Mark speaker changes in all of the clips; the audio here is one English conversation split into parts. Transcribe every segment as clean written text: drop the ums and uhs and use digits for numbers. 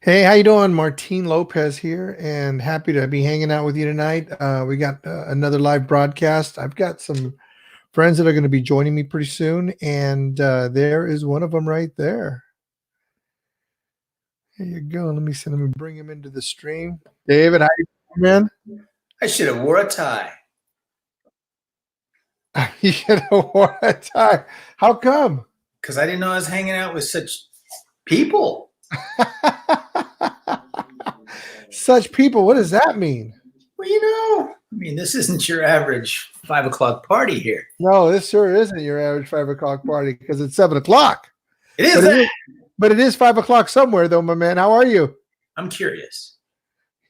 Speaker 1: Hey, how you doing? Martin Lopez here, and happy to be hanging out with you tonight. We got another live broadcast. I've got some friends that are going to be joining me pretty soon, and there is one of them right there. Here you go. Let me bring him into the stream. David, how you doing, man?
Speaker 2: I should have wore a tie
Speaker 1: You should have worn a tie. How come?
Speaker 2: because I didn't know I was hanging out with such people.
Speaker 1: Such people. What does that mean?
Speaker 2: Well, this isn't your average 5 o'clock party here.
Speaker 1: No, this sure isn't your average 5 o'clock party because it's 7 o'clock.
Speaker 2: It is
Speaker 1: But
Speaker 2: that.
Speaker 1: But it is 5 o'clock somewhere, though, my man. How are you?
Speaker 2: I'm curious.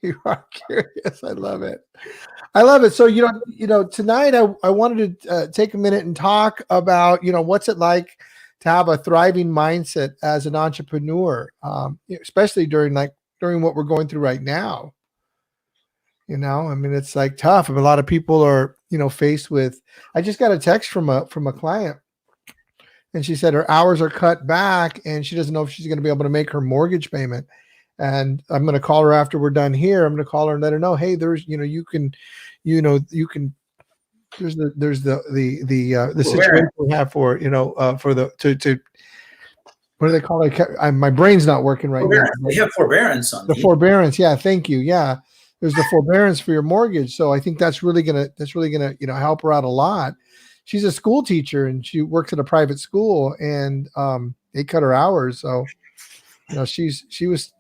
Speaker 1: You are curious. I love it. I love it. So, tonight I wanted to take a minute and talk about, what's it like to have a thriving mindset as an entrepreneur, especially during what we're going through right now. It's like tough. A lot of people are, faced with. I just got a text from a client, and she said her hours are cut back, and she doesn't know if she's going to be able to make her mortgage payment. And I'm going to call her after we're done here. I'm going to call her and let her know, hey, there's, you can, there's the situation we have for, for the, what do they call it? My brain's not working right now.
Speaker 2: They have forbearance on
Speaker 1: the forbearance. Yeah. Thank you. Yeah. There's the forbearance for your mortgage. So I think that's really going to, help her out a lot. She's a school teacher and she works at a private school, and they cut her hours. So, she was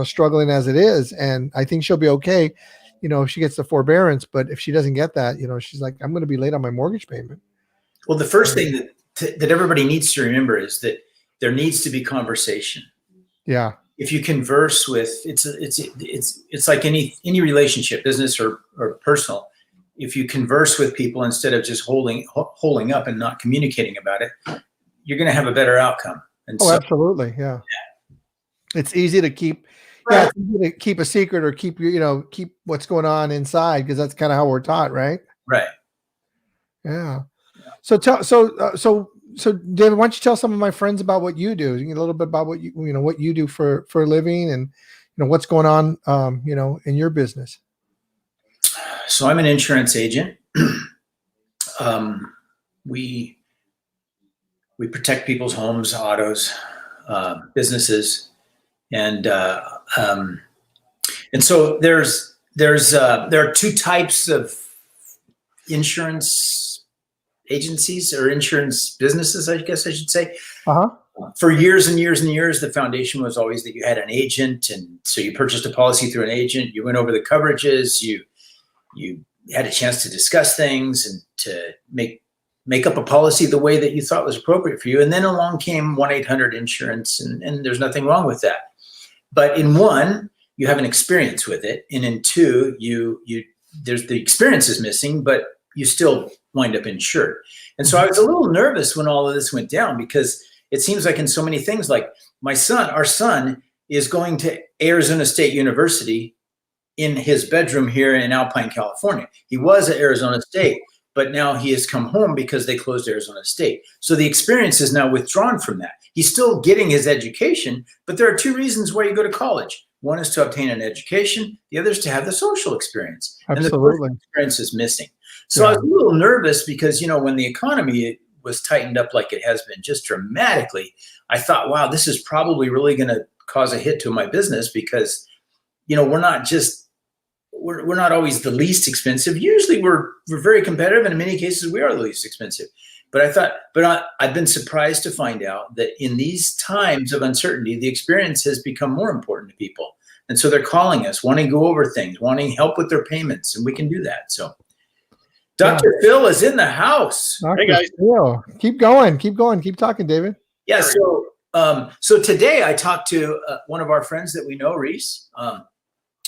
Speaker 1: struggling as it is, and I think she'll be okay, if she gets the forbearance. But if she doesn't get that, she's like, I'm going to be late on my mortgage payment.
Speaker 2: Well, the first thing that everybody needs to remember is that there needs to be conversation.
Speaker 1: Yeah.
Speaker 2: If you converse with, it's like any relationship, business or personal. If you converse with people instead of just holding up and not communicating about it, you're going to have a better outcome. And
Speaker 1: absolutely. Yeah. It's easy to keep, it's easy to keep a secret or keep what's going on inside, because that's kind of how we're taught, right?
Speaker 2: Right.
Speaker 1: Yeah. So David, why don't you tell some of my friends about what you do? A little bit about what you do for a living, and what's going on, in your business.
Speaker 2: So I'm an insurance agent. We protect people's homes, autos, businesses. And so there are two types of insurance agencies or insurance businesses, I guess I should say. For years and years and years, the foundation was always that you had an agent, and so you purchased a policy through an agent. You went over the coverages. You had a chance to discuss things and to make up a policy the way that you thought was appropriate for you. And then along came 1-800-INSURANCE, and there's nothing wrong with that. But in one, you have an experience with it, and in two, there's the experience is missing, but you still wind up insured. And so I was a little nervous when all of this went down, because it seems like in so many things, like our son is going to Arizona State University in his bedroom here in Alpine, California. He was at Arizona State, but now he has come home because they closed Arizona State. So the experience is now withdrawn from that. He's still getting his education, but there are two reasons why you go to college. One is to obtain an education. The other is to have the social experience.
Speaker 1: Absolutely.
Speaker 2: And the social experience is missing. So I was a little nervous because, when the economy was tightened up like it has been just dramatically, I thought, wow, this is probably really going to cause a hit to my business, because, we're not always the least expensive. Usually we're very competitive, and in many cases we are the least expensive. But I've been surprised to find out that in these times of uncertainty, the experience has become more important to people. And so they're calling us, wanting to go over things, wanting help with their payments, and we can do that. So Dr. Phil is in the house.
Speaker 1: Hey guys. Phil. Keep going. Keep talking, David.
Speaker 2: Yeah. So today I talked to one of our friends that we know, Reese.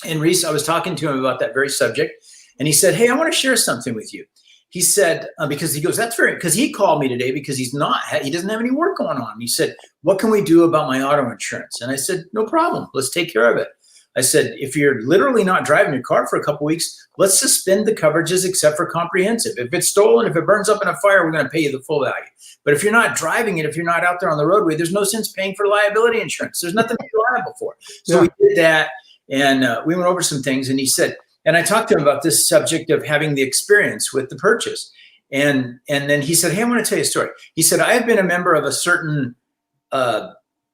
Speaker 2: And Reese, I was talking to him about that very subject, and he said, hey, I want to share something with you. He said, because he goes, because he called me today because he doesn't have any work going on. He said, what can we do about my auto insurance? And I said, no problem. Let's take care of it. I said, if you're literally not driving your car for a couple weeks, let's suspend the coverages except for comprehensive. If it's stolen, if it burns up in a fire, we're going to pay you the full value. But if you're not driving it, if you're not out there on the roadway, there's no sense paying for liability insurance. There's nothing to be liable for. So we did that, and we went over some things, and he said, and I talked to him about this subject of having the experience with the purchase. And then he said, hey, I want to tell you a story. He said, I have been a member of a certain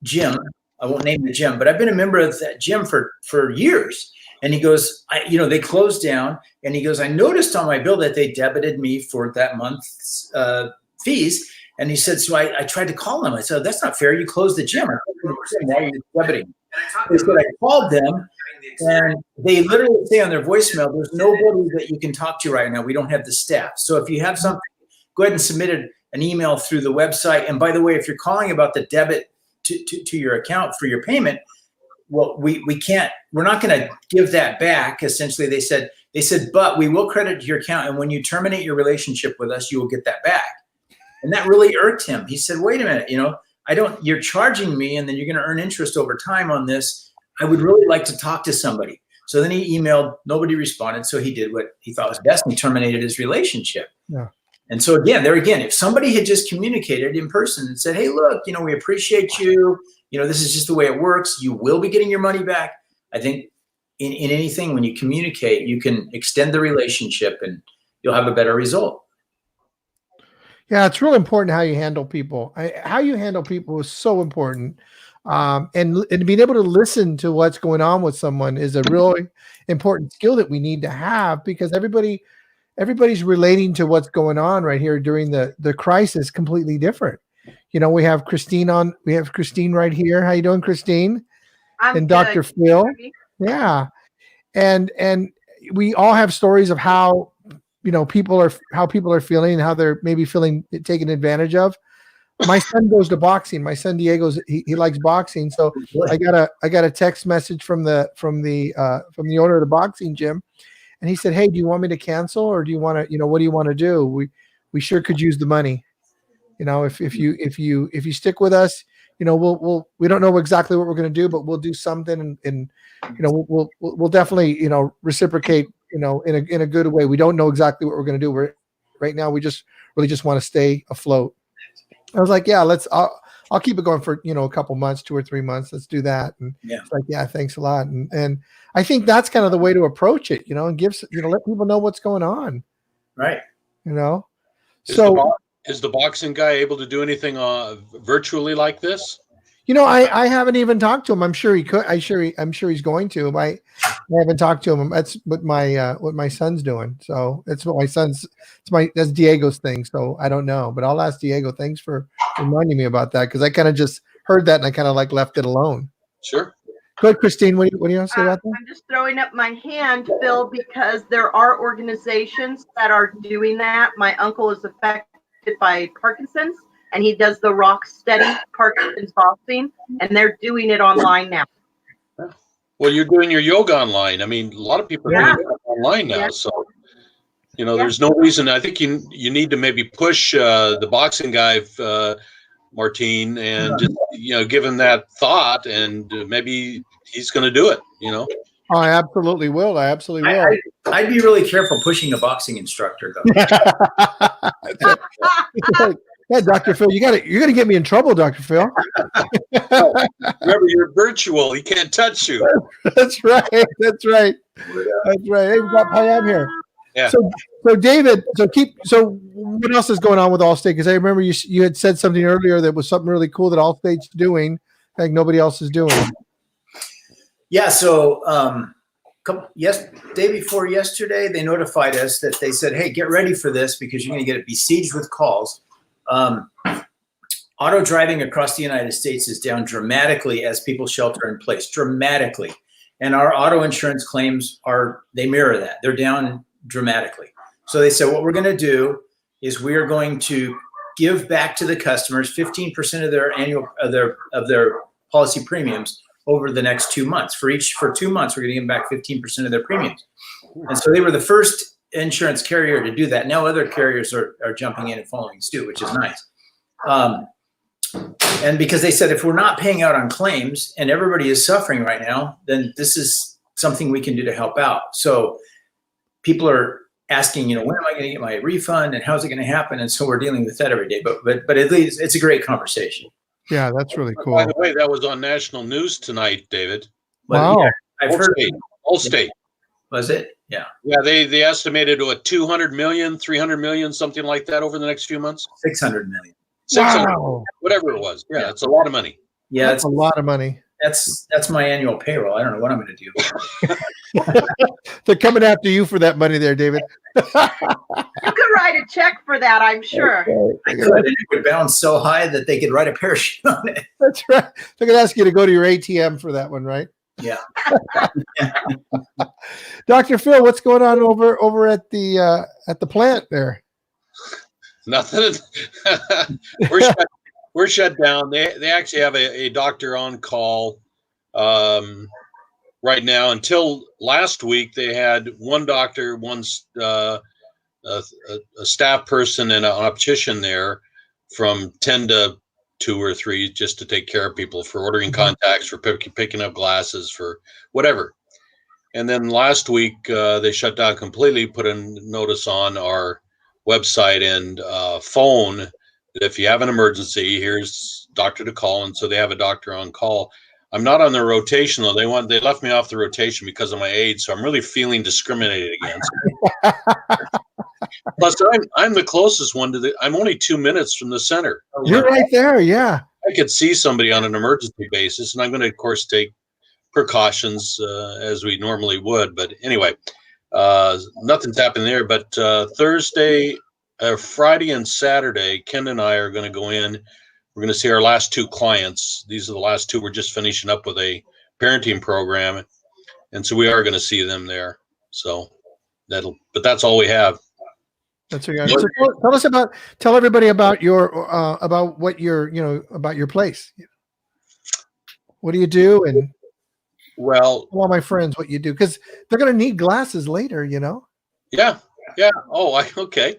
Speaker 2: gym. I won't name the gym, but I've been a member of that gym for years. And he goes, they closed down. And he goes, I noticed on my bill that they debited me for that month's fees. And he said, so I tried to call them. I said, that's not fair. You closed the gym. Why are you debiting? He said, I called them, and they literally say on their voicemail, there's nobody that you can talk to right now. We don't have the staff. So if you have something, go ahead and submit an email through the website. And by the way, if you're calling about the debit to your account for your payment, well, we're not going to give that back. Essentially, they said, but we will credit your account. And when you terminate your relationship with us, you will get that back. And that really irked him. He said, wait a minute, you're charging me, and then you're going to earn interest over time on this. I would really like to talk to somebody. So then he emailed, nobody responded. So he did what he thought was best, and he terminated his relationship. Yeah. And so again, if somebody had just communicated in person and said, hey, look, we appreciate you. This is just the way it works. You will be getting your money back. I think in anything, when you communicate, you can extend the relationship and you'll have a better result.
Speaker 1: Yeah, it's real important how you handle people. How you handle people is so important. And being able to listen to what's going on with someone is a really important skill that we need to have, because everybody's relating to what's going on right here during the crisis completely different. We have Christine right here. How you doing, Christine? And Dr. Phil. Yeah. And we all have stories of how people are feeling, how they're maybe feeling taken advantage of. My son goes to boxing. My son Diego's he likes boxing. So I got a text message from the owner of the boxing gym, and he said, hey, do you want me to cancel, or do you want to, what do you want to do? We sure could use the money. If you stick with us, we don't know exactly what we're going to do, but we'll do something, and we'll definitely, reciprocate, in a good way. We don't know exactly what we're going to do. Right now we just really just want to stay afloat. I was like, yeah, I'll keep it going for, a couple months, 2 or 3 months. Let's do that. And it's like, yeah, thanks a lot. And I think that's kind of the way to approach it, and let people know what's going on.
Speaker 2: Right.
Speaker 3: Is the boxing guy able to do anything virtually like this?
Speaker 1: I haven't even talked to him. I'm sure he could. I'm sure he's going to. I haven't talked to him. That's what my son's doing. So that's Diego's thing. So I don't know, but I'll ask Diego. Thanks for reminding me about that, because I kind of just heard that and I kind of left it alone.
Speaker 3: Sure.
Speaker 1: Go ahead, Christine. What do you want to say about that?
Speaker 4: I'm just throwing up my hand, Phil, because there are organizations that are doing that. My uncle is affected by Parkinson's, and he does the Rock Steady Parkinson's boxing, and they're doing it online now.
Speaker 3: Well, you're doing your yoga online. I mean, a lot of people are doing it online now. Yeah. So, there's no reason. I think you need to maybe push the boxing guy, Martine, and give him that thought, and maybe he's going to do it.
Speaker 1: Oh, I absolutely will.
Speaker 2: I'd be really careful pushing a boxing instructor, though.
Speaker 1: Yeah, Dr. Phil, you're gonna get me in trouble, Dr. Phil.
Speaker 3: Remember, you're virtual. He can't touch you.
Speaker 1: That's right. Hey, we got Payam here.
Speaker 3: Yeah.
Speaker 1: So David, so what else is going on with Allstate? Because I remember you had said something earlier that was something really cool that Allstate's doing, like nobody else is doing.
Speaker 2: Yeah. So day before yesterday, they notified us that they said, hey, get ready for this, because you're going to get besieged with calls. Auto driving across the United States is down dramatically as people shelter in place, dramatically. And our auto insurance claims they mirror that. They're down dramatically. So they said, what we're going to do is we are going to give back to the customers 15% of their annual, of their policy premiums over the next 2 months. For 2 months, we're going to give them back 15% of their premiums. And so they were the first insurance carrier to do that. Now other carriers are jumping in and following suit, which is nice. And because they said, if we're not paying out on claims and everybody is suffering right now, then this is something we can do to help out? So people are asking, when am I going to get my refund and how's it going to happen? And so we're dealing with that every day. But at least it's a great conversation.
Speaker 1: Yeah, that's really cool.
Speaker 3: By the way, that was on national news tonight, David.
Speaker 1: Wow.
Speaker 2: Yeah, I've heard
Speaker 3: all state.
Speaker 2: Was it? Yeah.
Speaker 3: Yeah, they estimated what 200 million, 300 million, something like that over the next few months.
Speaker 2: 600 million.
Speaker 3: 600,
Speaker 1: Wow.
Speaker 3: whatever it was. Yeah, it's a lot of money.
Speaker 2: Yeah,
Speaker 1: That's a lot of money.
Speaker 2: That's my annual payroll. I don't know what I'm going to do.
Speaker 1: They're coming after you for that money there, David.
Speaker 4: You could write a check for that, I'm sure.
Speaker 2: I could, and it would bounce so high that they could write a parachute on it.
Speaker 1: That's right. They're going to ask you to go to your ATM for that one, right?
Speaker 2: Yeah.
Speaker 1: Dr. Phil, what's going on over at the plant there?
Speaker 3: Nothing. We're shut down. They actually have a doctor on call right now. Until last week, they had one doctor, a staff person, and an optician there from 10 to 2 or 3 just to take care of people, for ordering contacts, for picking up glasses, for whatever. And then last week, they shut down completely, put a notice on our website and phone that if you have an emergency, here's doctor to call. And so they have a doctor on call. I'm not on their rotation though. They left me off the rotation because of my age, so I'm really feeling discriminated against. Plus, I'm the closest one to I'm only 2 minutes from the center.
Speaker 1: You're right there, yeah.
Speaker 3: I could see somebody on an emergency basis, and I'm going to, of course, take precautions as we normally would. But anyway, nothing's happening there. But Friday and Saturday, Ken and I are going to go in. We're going to see our last 2 clients. These are the last 2. We're just finishing up with a parenting program. And so we are going to see them there. So but that's all we have.
Speaker 1: That's okay. So tell everybody about about what about your place. What do you do? And
Speaker 3: well,
Speaker 1: tell all my friends what you do, because they're going to need glasses later,
Speaker 3: Yeah. Oh, okay.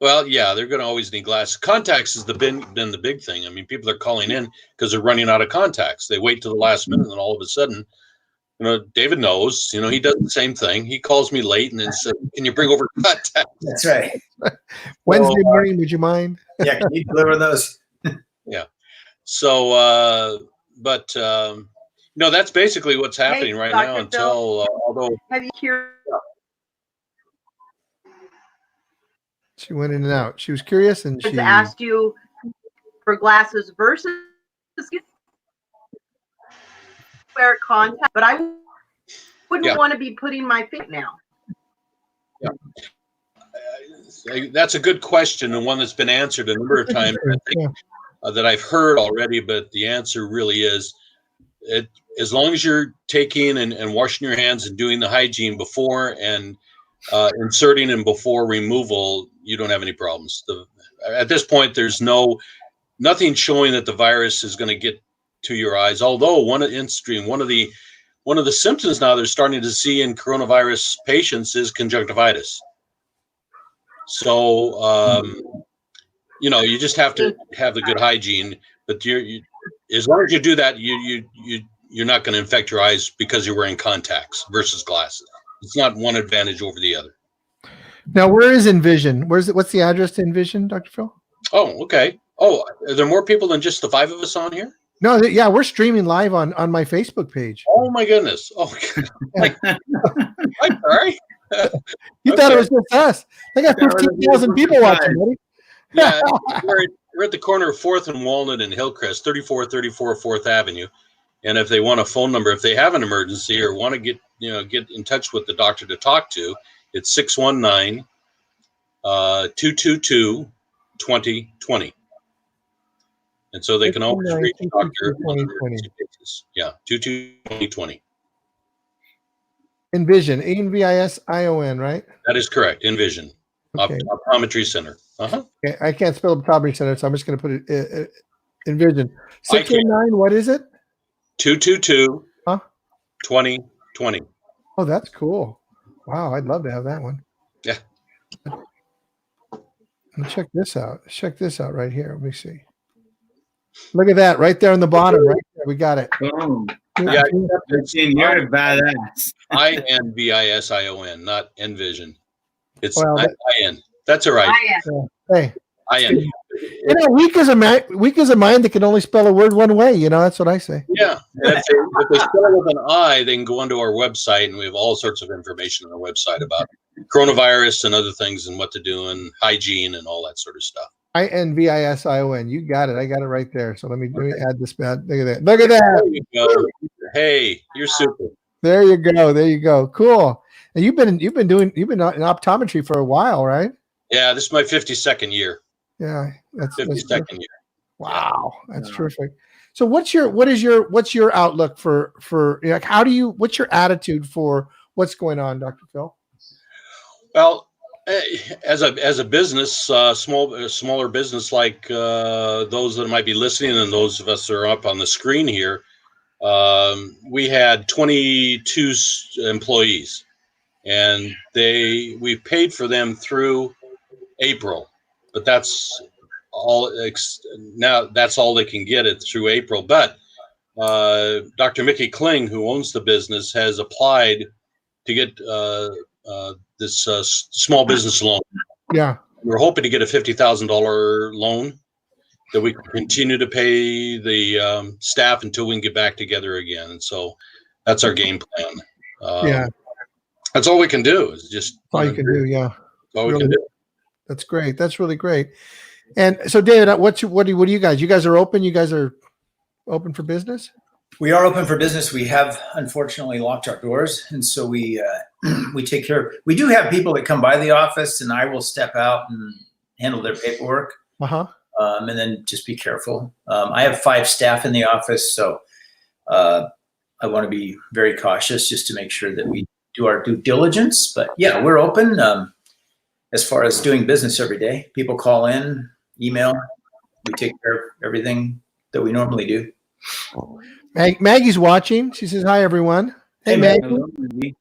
Speaker 3: Well, yeah, they're going to always need glasses. Contacts has been the big thing. I mean, people are calling in because they're running out of contacts. They wait till the last minute, and all of a sudden, David knows, he does the same thing. He calls me late and then says, "Can you bring over contacts?"
Speaker 2: That's right.
Speaker 1: Wednesday morning, would you mind?
Speaker 2: Yeah, can you deliver those?
Speaker 3: Yeah. So, that's basically what's happening right
Speaker 4: Dr.
Speaker 3: now.
Speaker 4: Phil,
Speaker 3: Until although
Speaker 4: have you heard?
Speaker 1: She went in and out. She was curious, and she
Speaker 4: asked you for glasses versus wear contact, but I wouldn't want to be putting my feet now.
Speaker 3: Yeah. That's a good question, and one that's been answered a number of times, I think, that I've heard already, but the answer really is, as long as you're taking and washing your hands and doing the hygiene before and inserting and before removal, you don't have any problems. At this point, there's nothing showing that the virus is going to get to your eyes. Although one of the symptoms now they're starting to see in coronavirus patients is conjunctivitis. So you just have to have the good hygiene. But as long as you do that, you're not going to infect your eyes because you're wearing contacts versus glasses. It's not one advantage over the other.
Speaker 1: Now, where is Envision? What's the address to Envision, Dr. Phil?
Speaker 3: Oh, okay. Oh, are there more people than just the 5 of us on here?
Speaker 1: No, yeah, we're streaming live on my Facebook page.
Speaker 3: Oh my goodness! Oh, I'm sorry.
Speaker 1: You thought it was just us? They got 15,000 people watching, buddy.
Speaker 3: Yeah, we're at the corner of 4th and Walnut and Hillcrest, 3434 4th Avenue. And if they want a phone number, if they have an emergency or want to get in touch with the doctor to talk to, it's 619-222-2020. And so they can always reach the doctor on an emergency basis. Yeah, 2020.
Speaker 1: Envision, Envision, right?
Speaker 3: That is correct. Envision,
Speaker 1: okay.
Speaker 3: Optometry Center.
Speaker 1: Okay. I can't spell optometry center, so I'm just going to put it Envision. 619, what is it?
Speaker 3: 222-2020.
Speaker 1: Oh, that's cool. Wow, I'd love to have that one.
Speaker 3: Yeah.
Speaker 1: Check this out. Check this out right here. Let me see. Look at that right there on the bottom. Right there, we got it.
Speaker 3: Yeah,
Speaker 5: You're badass.
Speaker 3: INVISION, not Envision. It's
Speaker 1: Well,
Speaker 3: IN. That's all right.
Speaker 1: Hey,
Speaker 3: IN.
Speaker 1: weak as a mind that can only spell a word one way. That's what I say.
Speaker 3: Yeah. And if they spell it with an I, they can go onto our website, and we have all sorts of information on our website about coronavirus and other things and what to do and hygiene and all that sort of stuff.
Speaker 1: INVISION. You got it. I got it right there. So let me add this back. Look at that. Look at that.
Speaker 3: There you go. Hey, you're super.
Speaker 1: There you go. There you go. Cool. And you've been in optometry for a while, right?
Speaker 3: Yeah, this is my 52nd year.
Speaker 1: Yeah, that's
Speaker 3: 52nd year.
Speaker 1: Wow, that's terrific. So what's your outlook for what's your attitude for what's going on, Dr. Phil?
Speaker 3: Well, as a business, smaller business like those that might be listening and those of us that are up on the screen here, we had 22 employees, and we paid for them through April, but that's all. Now that's all they can get it through April. But Dr. Mickey Kling, who owns the business, has applied to get this small business loan.
Speaker 1: Yeah,
Speaker 3: we're hoping to get a $50,000 loan that we can continue to pay the staff until we can get back together again. And so that's our game plan. That's all we can do. Is just
Speaker 1: all you can do. Yeah,
Speaker 3: all we can do.
Speaker 1: That's great. That's really great. And so, David, what do you guys? You guys are open. You guys are open for business.
Speaker 2: We are open for business. We have unfortunately locked our doors, and so we take care. We do have people that come by the office, and I will step out and handle their paperwork, and then just be careful. I have 5 staff in the office, so I want to be very cautious just to make sure that we do our due diligence. But yeah, we're open as far as doing business every day. People call in, email. We take care of everything that we normally do.
Speaker 1: Maggie's watching. She says, hi, everyone. Hey, Maggie.
Speaker 5: Hello, Maggie.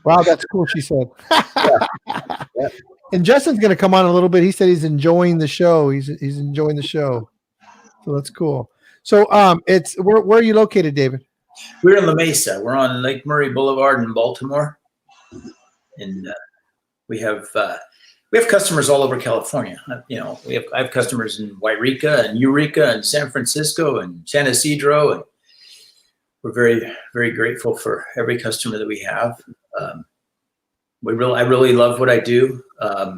Speaker 1: Wow, that's cool, she said. And Justin's going to come on a little bit. He said he's enjoying the show. He's enjoying the show. So that's cool. So where are you located, David?
Speaker 2: We're in La Mesa. We're on Lake Murray Boulevard in Baltimore. And we have customers all over California. I have customers in Wairika and Eureka and San Francisco and San Isidro, and we're very, very grateful for every customer that we have. I really love what I do. I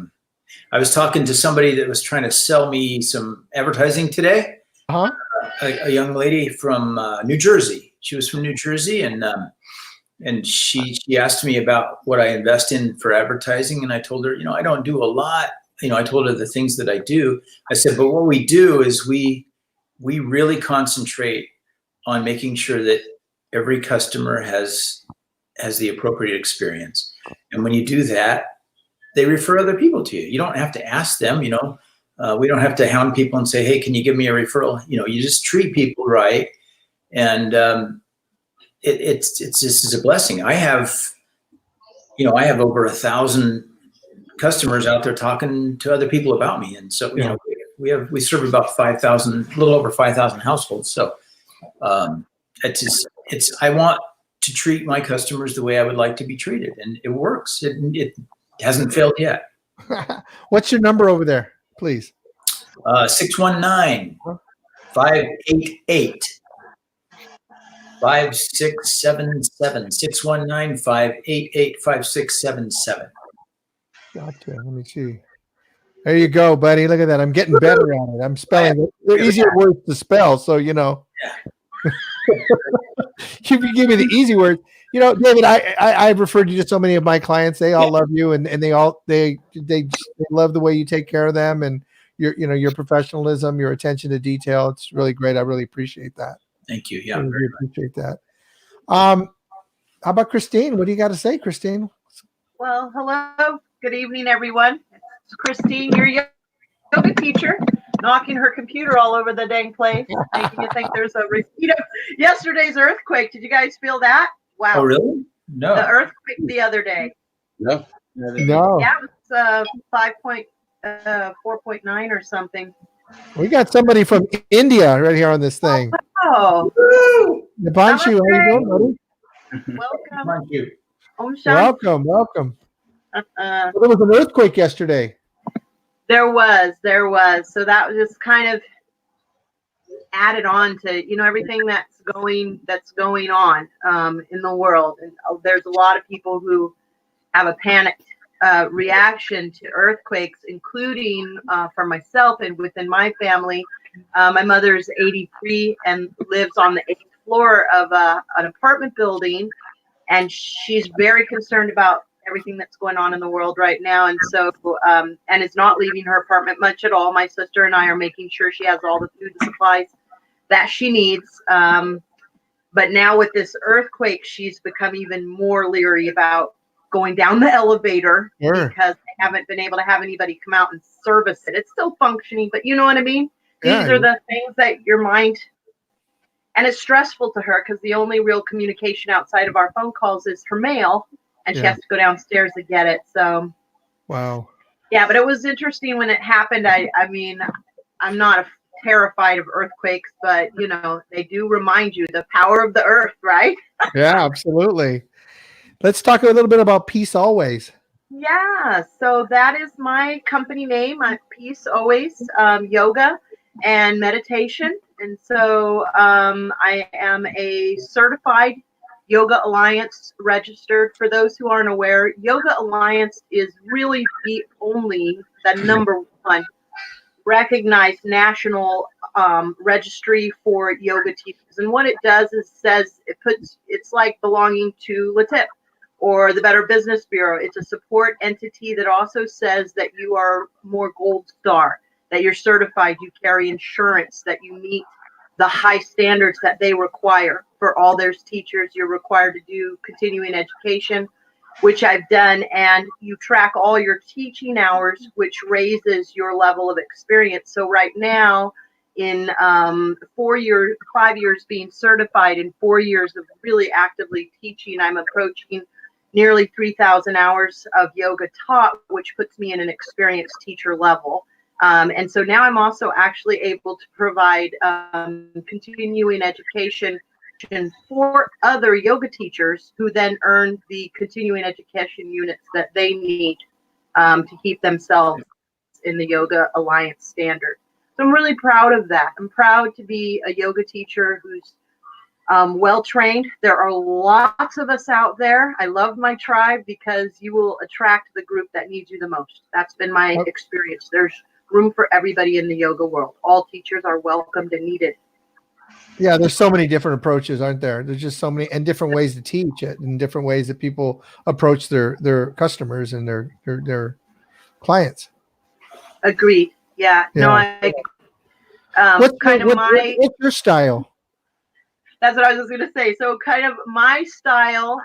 Speaker 2: was talking to somebody that was trying to sell me some advertising today. A young lady from New Jersey. She was from New Jersey, and she asked me about what I invest in for advertising, and I told her, I don't do a lot. I told her the things that I do. I said, but what we do is we really concentrate on making sure that every customer has the appropriate experience. And when you do that, they refer other people to you. You don't have to ask them, we don't have to hound people and say, hey, can you give me a referral? You just treat people right. And it's just a blessing. I have over 1,000 customers out there talking to other people about me. And so, we serve about 5,000, a little over 5,000 households. So I want to treat my customers the way I would like to be treated. And it works. It hasn't failed yet.
Speaker 1: What's your number over there, please?
Speaker 2: 619-588-5677. 619-588-5677.
Speaker 1: Gotcha. Let me see. There you go, buddy. Look at that. I'm getting better at it. I'm spelling it. They're easier words to spell, so if you give me the easy words, David, I've referred you to so many of my clients. They all love you, and they love the way you take care of them, and your professionalism, your attention to detail. It's really great. I really appreciate that.
Speaker 2: Thank you. Yeah,
Speaker 1: I really appreciate that. How about Christine? What do you got to say, Christine?
Speaker 4: Well, hello. Good evening, everyone. It's Christine, your yoga teacher, knocking her computer all over the dang place, making you think there's a repeat of yesterday's earthquake. Did you guys feel that? Wow.
Speaker 2: Oh, really? No.
Speaker 4: The earthquake the other day.
Speaker 1: No.
Speaker 4: Yeah, it was 4.9 or something.
Speaker 1: We got somebody from India right here on this thing.
Speaker 4: Oh,
Speaker 1: Nipanshu, how you doing, buddy?
Speaker 4: welcome.
Speaker 2: Thank you.
Speaker 4: Om Shanti.
Speaker 1: Welcome. Well, there was an earthquake yesterday.
Speaker 4: There was. So that was just kind of added on to, everything that's going on in the world. And there's a lot of people who have a panicked reaction to earthquakes, including for myself and within my family. My mother's 83 and lives on the 8th floor of an apartment building, and she's very concerned about everything that's going on in the world right now. And so, and is not leaving her apartment much at all. My sister and I are making sure she has all the food and supplies that she needs. But now with this earthquake, she's become even more leery about going down the elevator because they haven't been able to have anybody come out and service it. It's still functioning, but you know what I mean? These are the things that your mind, and it's stressful to her because the only real communication outside of our phone calls is her mail, and she has to go downstairs to get it. So,
Speaker 1: wow.
Speaker 4: Yeah, but it was interesting when it happened. I mean, I'm not terrified of earthquakes, but they do remind you the power of the earth, right?
Speaker 1: Yeah, absolutely. Let's talk a little bit about Peace Always.
Speaker 4: Yeah, so that is my company name. Peace Always, yoga and meditation. And so I am a certified Yoga Alliance registered. For those who aren't aware, Yoga Alliance is really the number one recognized national registry for yoga teachers. And what it does is it's like belonging to LATIP or the Better Business Bureau. It's a support entity that also says that you are more gold star, that you're certified, you carry insurance, that you meet the high standards that they require for all their teachers. You're required to do continuing education, which I've done, and you track all your teaching hours, which raises your level of experience. So right now, in 5 years being certified and 4 years of really actively teaching, I'm approaching nearly 3,000 hours of yoga taught, which puts me in an experienced teacher level. And so now I'm also actually able to provide continuing education for other yoga teachers who then earn the continuing education units that they need to keep themselves in the Yoga Alliance standard. So I'm really proud of that. I'm proud to be a yoga teacher who's well-trained. There are lots of us out there. I love my tribe because you will attract the group that needs you the most. That's been my experience. There's room for everybody in the yoga world. All teachers are welcomed and needed.
Speaker 1: Yeah, there's so many different approaches, aren't there? There's just so many and different ways to teach it and different ways that people approach their customers and their clients.
Speaker 4: Agreed. Yeah. No,
Speaker 1: what's your style?
Speaker 4: That's what I was just going to say. So kind of my style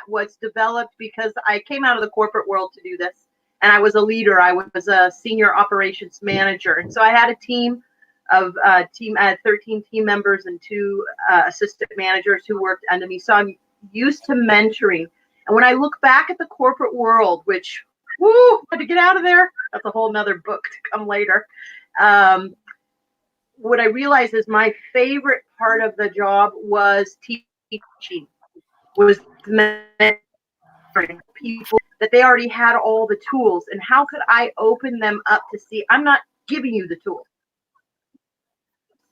Speaker 4: was developed because I came out of the corporate world to do this, and I was a leader. I was a senior operations manager. And so I had a team of I had 13 team members and 2 assistant managers who worked under me. So I'm used to mentoring. And when I look back at the corporate world, which, had to get out of there, that's a whole nother book to come later. What I realized is my favorite part of the job was teaching, was mentoring people that they already had all the tools. And how could I open them up to see, I'm not giving you the tools.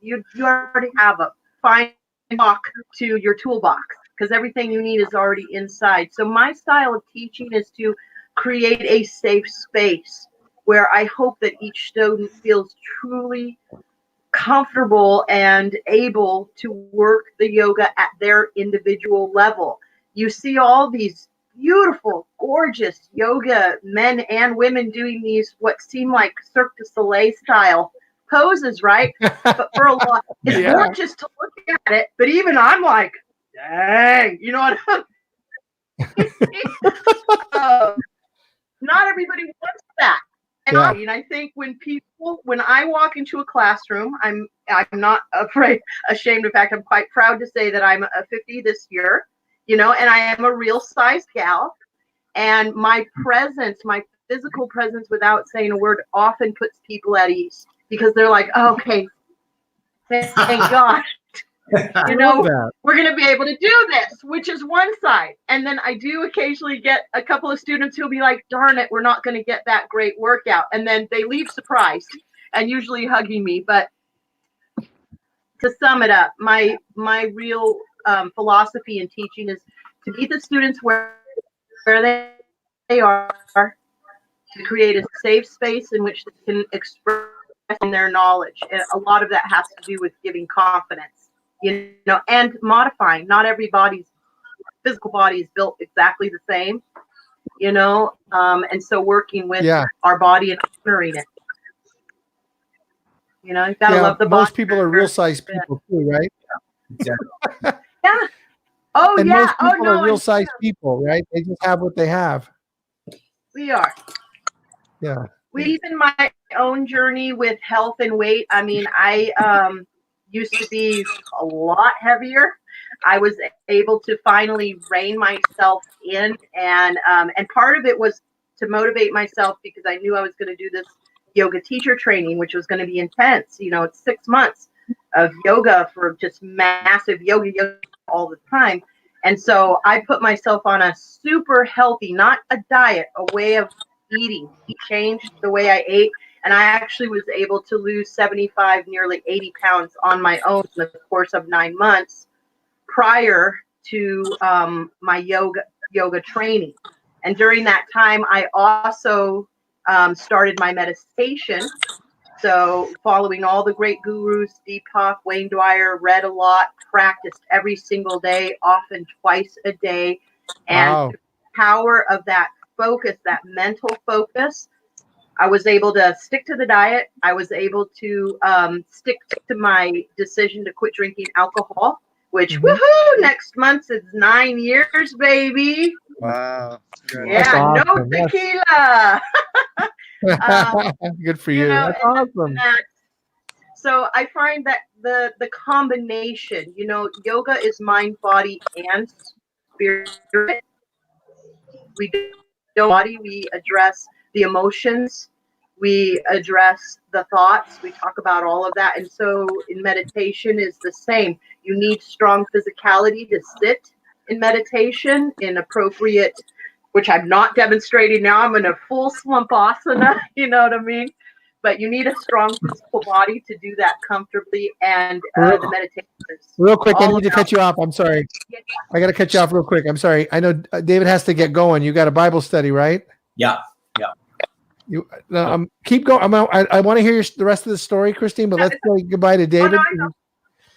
Speaker 4: You already have them. Find walk to your toolbox because everything you need is already inside. So my style of teaching is to create a safe space where I hope that each student feels truly comfortable and able to work the yoga at their individual level. You see all these beautiful, gorgeous yoga men and women doing these what seem like Cirque du Soleil style poses, right? But for a lot, it's gorgeous to look at it. But even I'm like, dang, you know what? Not everybody wants that. And I think when I walk into a classroom, I'm not ashamed. In fact, I'm quite proud to say that I'm a 50 this year, and I am a real size gal. And my presence, my physical presence without saying a word often puts people at ease. because they're like, oh, okay, thank God. You know, we're going to be able to do this, which is one side. And then I do occasionally get a couple of students who'll be like, darn it, we're not going to get that great workout. And then they leave surprised and usually hugging me. But to sum it up, my real philosophy in teaching is to meet the students where they are, to create a safe space in which they can express their knowledge. And a lot of that has to do with giving confidence, you know, and modifying. Not everybody's physical body is built exactly the same, you know, and so working with our body and honoring it. You know, you gotta love the body.
Speaker 1: Most people are real size people too, right?
Speaker 2: Exactly.
Speaker 4: Yeah. Oh,
Speaker 1: and
Speaker 4: yeah.
Speaker 1: Most people are real size people, right? They just have what they have.
Speaker 4: We are.
Speaker 1: Yeah.
Speaker 4: Even my own journey with health and weight. I mean, I used to be a lot heavier. I was able to finally rein myself in, and part of it was to motivate myself because I knew I was going to do this yoga teacher training, which was going to be intense. You know, it's 6 months of yoga for just massive yoga all the time. And so I put myself on a super healthy, not a diet, a way of eating. He changed the way I ate, and I actually was able to lose 75, nearly 80 pounds on my own in the course of 9 months prior to my yoga training. And during that time, I also started my meditation. So following all the great gurus, Deepak, Wayne Dwyer, read a lot, practiced every single day, often twice a day. And the power of that focus, that mental focus, I was able to stick to the diet. I was able to stick to my decision to quit drinking alcohol, which, woohoo, next month is 9 years, baby.
Speaker 6: Wow.
Speaker 4: Yeah, awesome. No tequila.
Speaker 1: Good for you. That's awesome.
Speaker 4: So I find that the combination, you know, yoga is mind, body, and spirit. We don't body, we address the emotions, we address the thoughts, we talk about all of that. And so in meditation is the same. You need strong physicality to sit in meditation in appropriate, which I'm not demonstrating now. I'm in a full slump asana, you know what I mean? But you need a strong physical body to do that comfortably. And the meditation is
Speaker 1: real quick, I need to cut you off. I'm sorry. I got to cut you off real quick. I'm sorry. I know David has to get going. You got a Bible study, right?
Speaker 2: Yeah.
Speaker 1: You keep going. I want to hear the rest of the story, Christine, but let's say goodbye to David.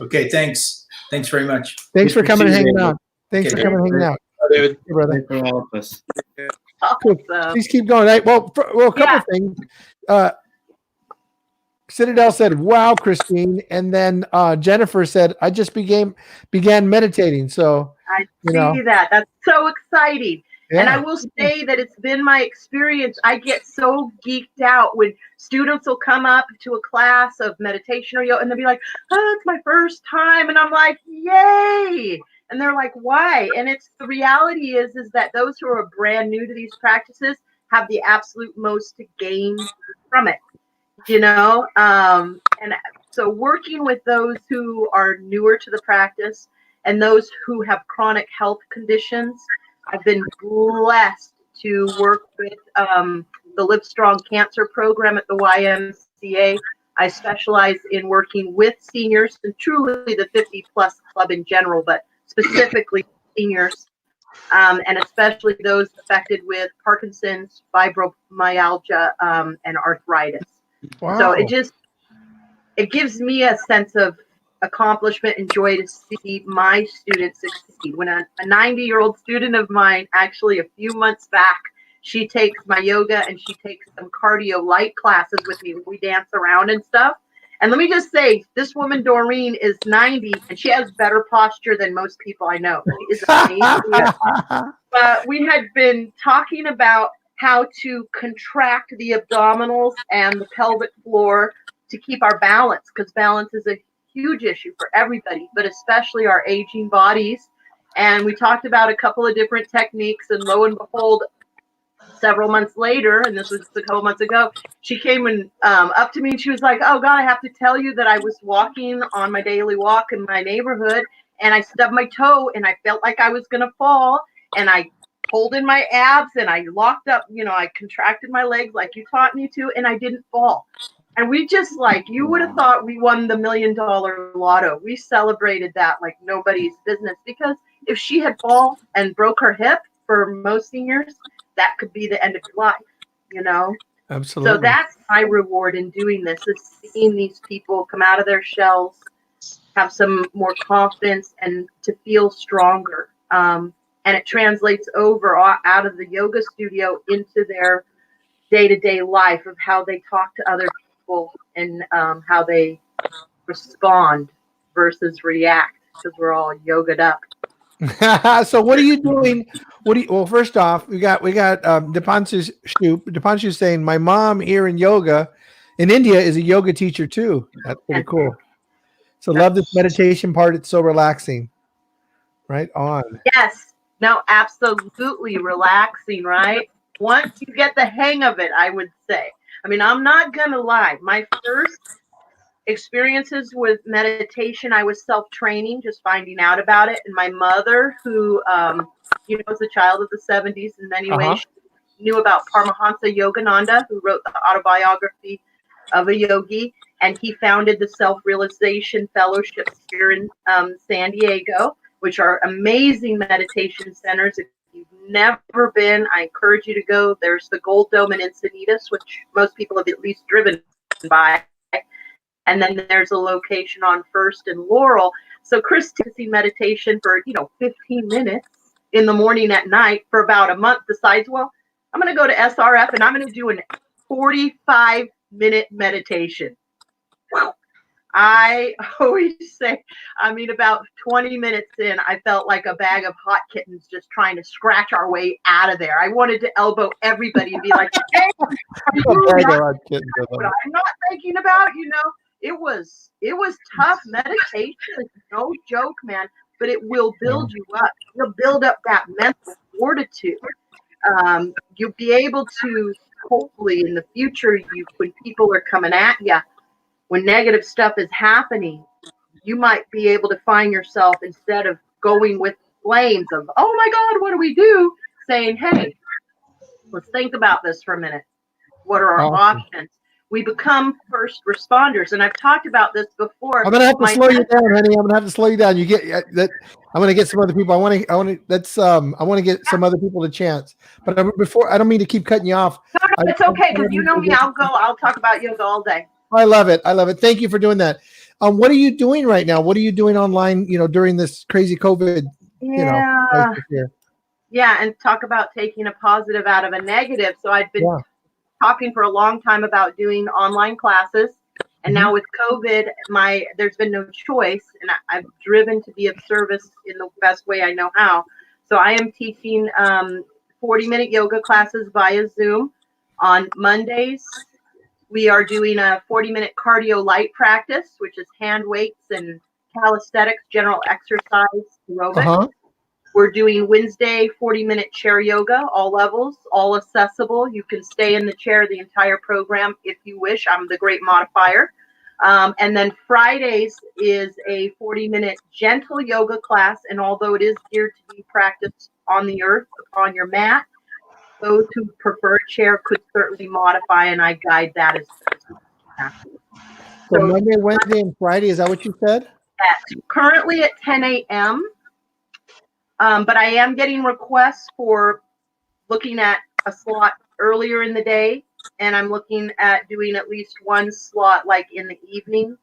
Speaker 2: Okay, thanks. Thanks very much.
Speaker 1: Thanks for coming and hanging out. Thanks for coming and hanging out.
Speaker 3: David.
Speaker 1: Hey, brother.
Speaker 5: Thank you, all of us.
Speaker 1: Cool. Please keep going. Well, a couple of things. Citadel said, "Wow, Christine," and then Jennifer said, "I just began meditating." So
Speaker 4: I see that. That's so exciting. Yeah. And I will say that it's been my experience. I get so geeked out when students will come up to a class of meditation or yoga, and they'll be like, "Oh, it's my first time," and I'm like, "Yay!" And they're like, "Why?" And it's the reality is that those who are brand new to these practices have the absolute most to gain from it. You know, and so working with those who are newer to the practice and those who have chronic health conditions, I've been blessed to work with the Live Strong Cancer Program at the YMCA. I specialize in working with seniors and truly the 50-plus club in general, but specifically seniors, and especially those affected with Parkinson's, fibromyalgia, and arthritis.
Speaker 1: Wow.
Speaker 4: So it gives me a sense of accomplishment and joy to see my students succeed. When a 90-year-old student of mine, actually a few months back, she takes my yoga and she takes some cardio light classes with me. We dance around and stuff. And let me just say, this woman, Doreen, is 90 and she has better posture than most people I know. She is amazing. But we had been talking about how to contract the abdominals and the pelvic floor to keep our balance, because balance is a huge issue for everybody, but especially our aging bodies. And we talked about a couple of different techniques, and lo and behold, several months later, and this was just a couple months ago, she came and up to me and she was like, "Oh God, I have to tell you that I was walking on my daily walk in my neighborhood and I stubbed my toe and I felt like I was gonna fall, and I pulled in my abs and I locked up, I contracted my legs like you taught me to, and I didn't fall." And we just, like, you would have thought we won the $1 million lotto. We celebrated that like nobody's business, because if she had fallen and broke her hip, for most seniors, that could be the end of your life,
Speaker 1: Absolutely.
Speaker 4: So that's my reward in doing this, is seeing these people come out of their shells, have some more confidence, and to feel stronger. And it translates over out of the yoga studio into their day-to-day life of how they talk to other people and how they respond versus react, because we're all yogaed up.
Speaker 1: So what are you doing? Well, first off, we got Dipanshu saying, my mom here in India is a yoga teacher too. That's pretty cool. So love this meditation part. It's so relaxing. Right on.
Speaker 4: Yes. No, absolutely relaxing, right? Once you get the hang of it, I would say. I mean, I'm not going to lie. My first experiences with meditation, I was self-training, just finding out about it. And my mother, who, was a child of the 70s in many ways, she knew about Paramahansa Yogananda, who wrote the autobiography of a yogi. And he founded the Self-Realization Fellowships here in San Diego, which are amazing meditation centers. If you've never been, I encourage you to go. There's the Gold Dome in Encinitas, which most people have at least driven by. And then there's a location on First and Laurel. So Chris takes meditation for, 15 minutes in the morning, at night, for about a month, decides, well, I'm going to go to SRF and I'm going to do a 45-minute meditation. I always say, about 20 minutes in, I felt like a bag of hot kittens just trying to scratch our way out of there. I wanted to elbow everybody and be like, hey, what I'm not thinking about, It was tough meditation. It's no joke, man, but it will build you up. You'll build up that mental fortitude. You'll be able to, hopefully in the future, when people are coming at you, when negative stuff is happening, you might be able to find yourself, instead of going with flames of, oh my God, what do we do? Saying, hey, let's think about this for a minute. What are our options? We become first responders. And I've talked about this before.
Speaker 1: I'm going to have to slow you down, honey. I'm going to have to slow you down. You get that. I'm going to get some other people. I want to get some other people a chance. But I don't mean to keep cutting you off.
Speaker 4: No, it's okay. Because you know me, I'll talk about yoga all day.
Speaker 1: I love it. Thank you for doing that. What are you doing right now? What are you doing online, during this crazy COVID,
Speaker 4: Yeah, and talk about taking a positive out of a negative. So I've been talking for a long time about doing online classes. And now with COVID, there's been no choice. And I've driven to be of service in the best way I know how. So I am teaching 40-minute yoga classes via Zoom on Mondays. We are doing a 40-minute cardio light practice, which is hand weights and calisthenics, general exercise, aerobics. We're doing Wednesday 40-minute chair yoga, all levels, all accessible. You can stay in the chair the entire program if you wish. I'm the great modifier. And then Fridays is a 40-minute gentle yoga class. And although it is geared to be practiced on the earth, upon your mat, those who prefer a chair could certainly modify, and I guide that as well.
Speaker 1: So Monday, Wednesday, and Friday, is that what you said?
Speaker 4: Yes, currently at 10 a.m. But I am getting requests for looking at a slot earlier in the day, and I'm looking at doing at least one slot like in the evening.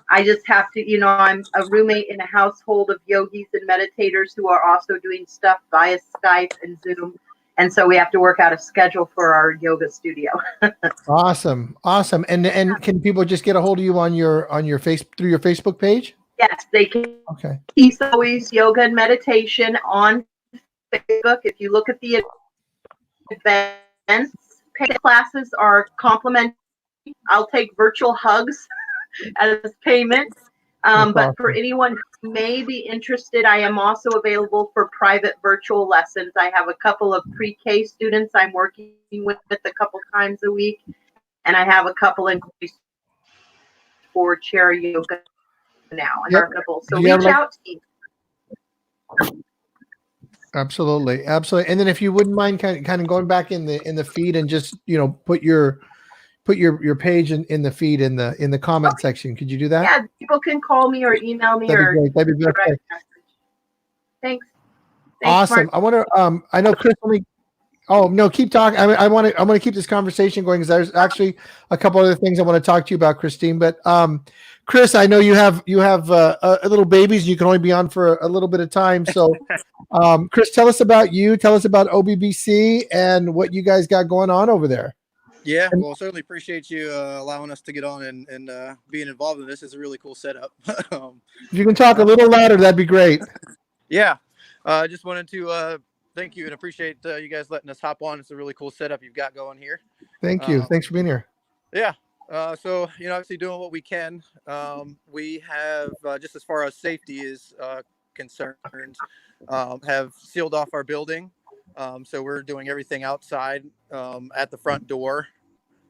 Speaker 4: I just have to, I'm a roommate in a household of yogis and meditators who are also doing stuff via Skype and Zoom. And so we have to work out a schedule for our yoga studio.
Speaker 1: Awesome. And can people just get a hold of you on your through your Facebook page?
Speaker 4: Yes, they can.
Speaker 1: Okay.
Speaker 4: Peace Always Yoga and Meditation on Facebook. If you look at the events, paid classes are complimentary. I'll take virtual hugs as payment. But for anyone who may be interested, I am also available for private virtual lessons. I have a couple of pre-K students I'm working with a couple times a week, and I have a couple in for chair yoga now.
Speaker 1: Yep.
Speaker 4: So reach out to me.
Speaker 1: Absolutely. And then if you wouldn't mind kind of going back in the feed and just, put your page in the feed in the comment section. Could you do that?
Speaker 4: Yeah, people can call me or email me.
Speaker 1: That'd be great. That'd be great.
Speaker 4: Thanks.
Speaker 1: Awesome.
Speaker 4: Mark.
Speaker 1: I want to I know Chris oh no, keep talking. I want to keep this conversation going because there's actually a couple other things I want to talk to you about, Christine. But Chris, I know you have a little babies. You can only be on for a little bit of time. So Chris, tell us about you. Tell us about OBBC and what you guys got going on over there.
Speaker 6: Yeah, well, certainly appreciate you allowing us to get on and being involved in this. Is a really cool setup.
Speaker 1: If you can talk a little louder, that'd be great.
Speaker 6: Yeah, I just wanted to thank you and appreciate you guys letting us hop on. It's a really cool setup you've got going here.
Speaker 1: Thank you. Thanks for being here.
Speaker 6: Yeah. So, obviously doing what we can. We have, just as far as safety is concerned, have sealed off our building. So we're doing everything outside at the front door,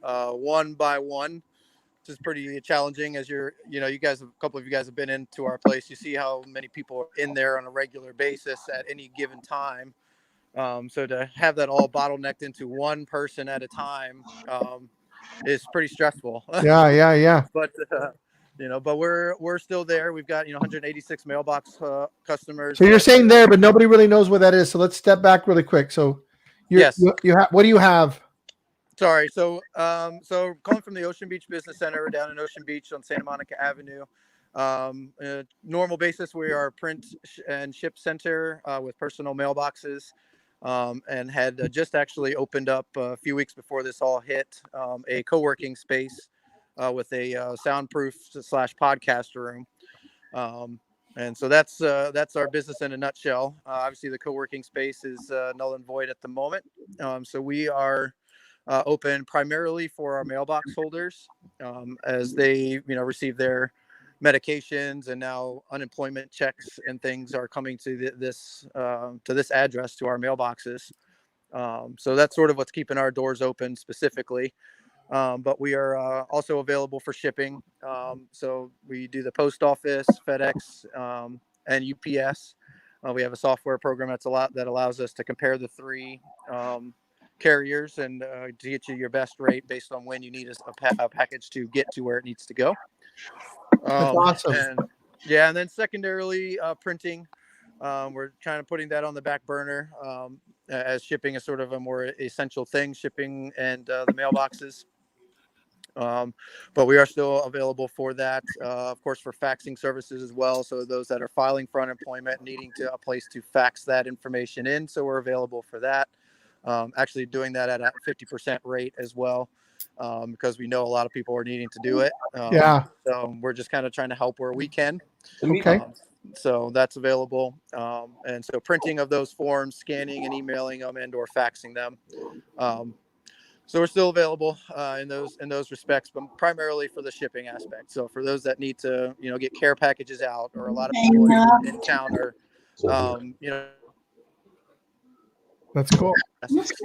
Speaker 6: one by one, which is pretty challenging as you guys, a couple of you guys have been into our place. You see how many people are in there on a regular basis at any given time. So to have that all bottlenecked into one person at a time is pretty stressful.
Speaker 1: Yeah.
Speaker 6: But but we're still there. We've got 186 mailbox customers.
Speaker 1: So you're saying there, but nobody really knows what that is. So let's step back really quick. So
Speaker 6: yes,
Speaker 1: you have, what do you have?
Speaker 6: Sorry. So calling from the Ocean Beach Business Center down in Ocean Beach on Santa Monica Avenue. Normal basis, we are a print and ship center with personal mailboxes. And had just actually opened up a few weeks before this all hit a co-working space with a soundproof / podcast room. And so that's our business in a nutshell. Obviously, the co-working space is null and void at the moment. So we are open primarily for our mailbox holders as they receive their medications, and now unemployment checks and things are coming to this address, to our mailboxes. So that's sort of what's keeping our doors open specifically. But we are also available for shipping. So we do the post office, FedEx, and UPS. We have a software program that allows us to compare the three carriers and to get you your best rate based on when you need a package to get to where it needs to go.
Speaker 1: That's awesome.
Speaker 6: And then secondarily, printing. We're kind of putting that on the back burner as shipping is sort of a more essential thing, shipping and the mailboxes. But we are still available for that, of course, for faxing services as well. So those that are filing for unemployment, needing a place to fax that information in. So we're available for that. Actually doing that at a 50% rate as well. Because we know a lot of people are needing to do it. So we're just kind of trying to help where we can.
Speaker 1: Okay.
Speaker 6: So that's available. And so printing of those forms, scanning and emailing them and or faxing them. So we're still available in those respects, but primarily for the shipping aspect. So for those that need to, get care packages out, or a lot of people in town are,
Speaker 1: That's cool.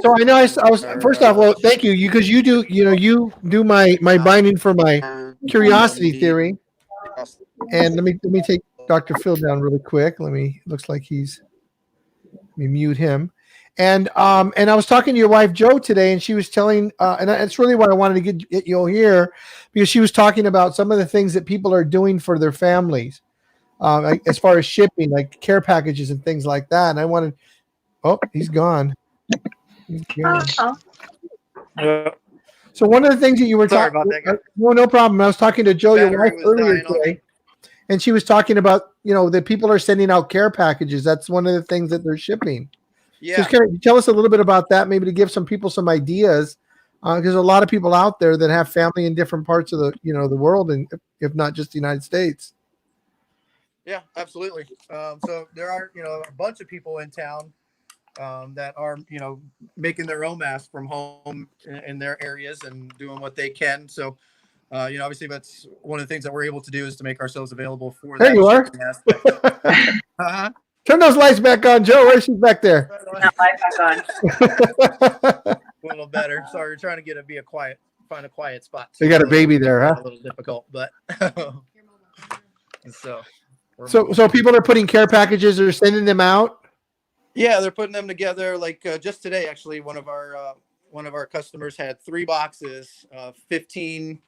Speaker 1: So I know I was first off, well, thank you, because you do my binding for my curiosity theory. And let me take Dr. Phil down really quick. Looks like let me mute him. And I was talking to your wife Jo today, and she was telling, and that's really why I wanted to get you here, because she was talking about some of the things that people are doing for their families, like, as far as shipping, like care packages and things like that. And I wanted. Oh, he's gone. So one of the things that you were talking about, no problem. I was talking to Jo, your wife, earlier today, and she was talking about, that people are sending out care packages. That's one of the things that they're shipping.
Speaker 6: Yeah.
Speaker 1: So can you tell us a little bit about that, maybe to give some people some ideas, because there's a lot of people out there that have family in different parts of the, the world, and if not just the United States.
Speaker 6: Yeah, absolutely. So there are, a bunch of people in town that are, making their own masks from home in their areas and doing what they can. So Obviously that's one of the things that we're able to do is to make ourselves available for
Speaker 1: There
Speaker 6: that
Speaker 1: you are.
Speaker 6: shipping aspect.
Speaker 1: Turn those lights back on, Joe. Where's she back there?
Speaker 4: Now light back on.
Speaker 6: A little better. Sorry, we're trying to find a quiet spot.
Speaker 1: You got a baby there, huh?
Speaker 6: A little difficult, but
Speaker 1: so people are putting care packages. They're sending them out.
Speaker 6: Yeah, they're putting them together. Like just today, actually, one of our customers had 3 boxes, 15.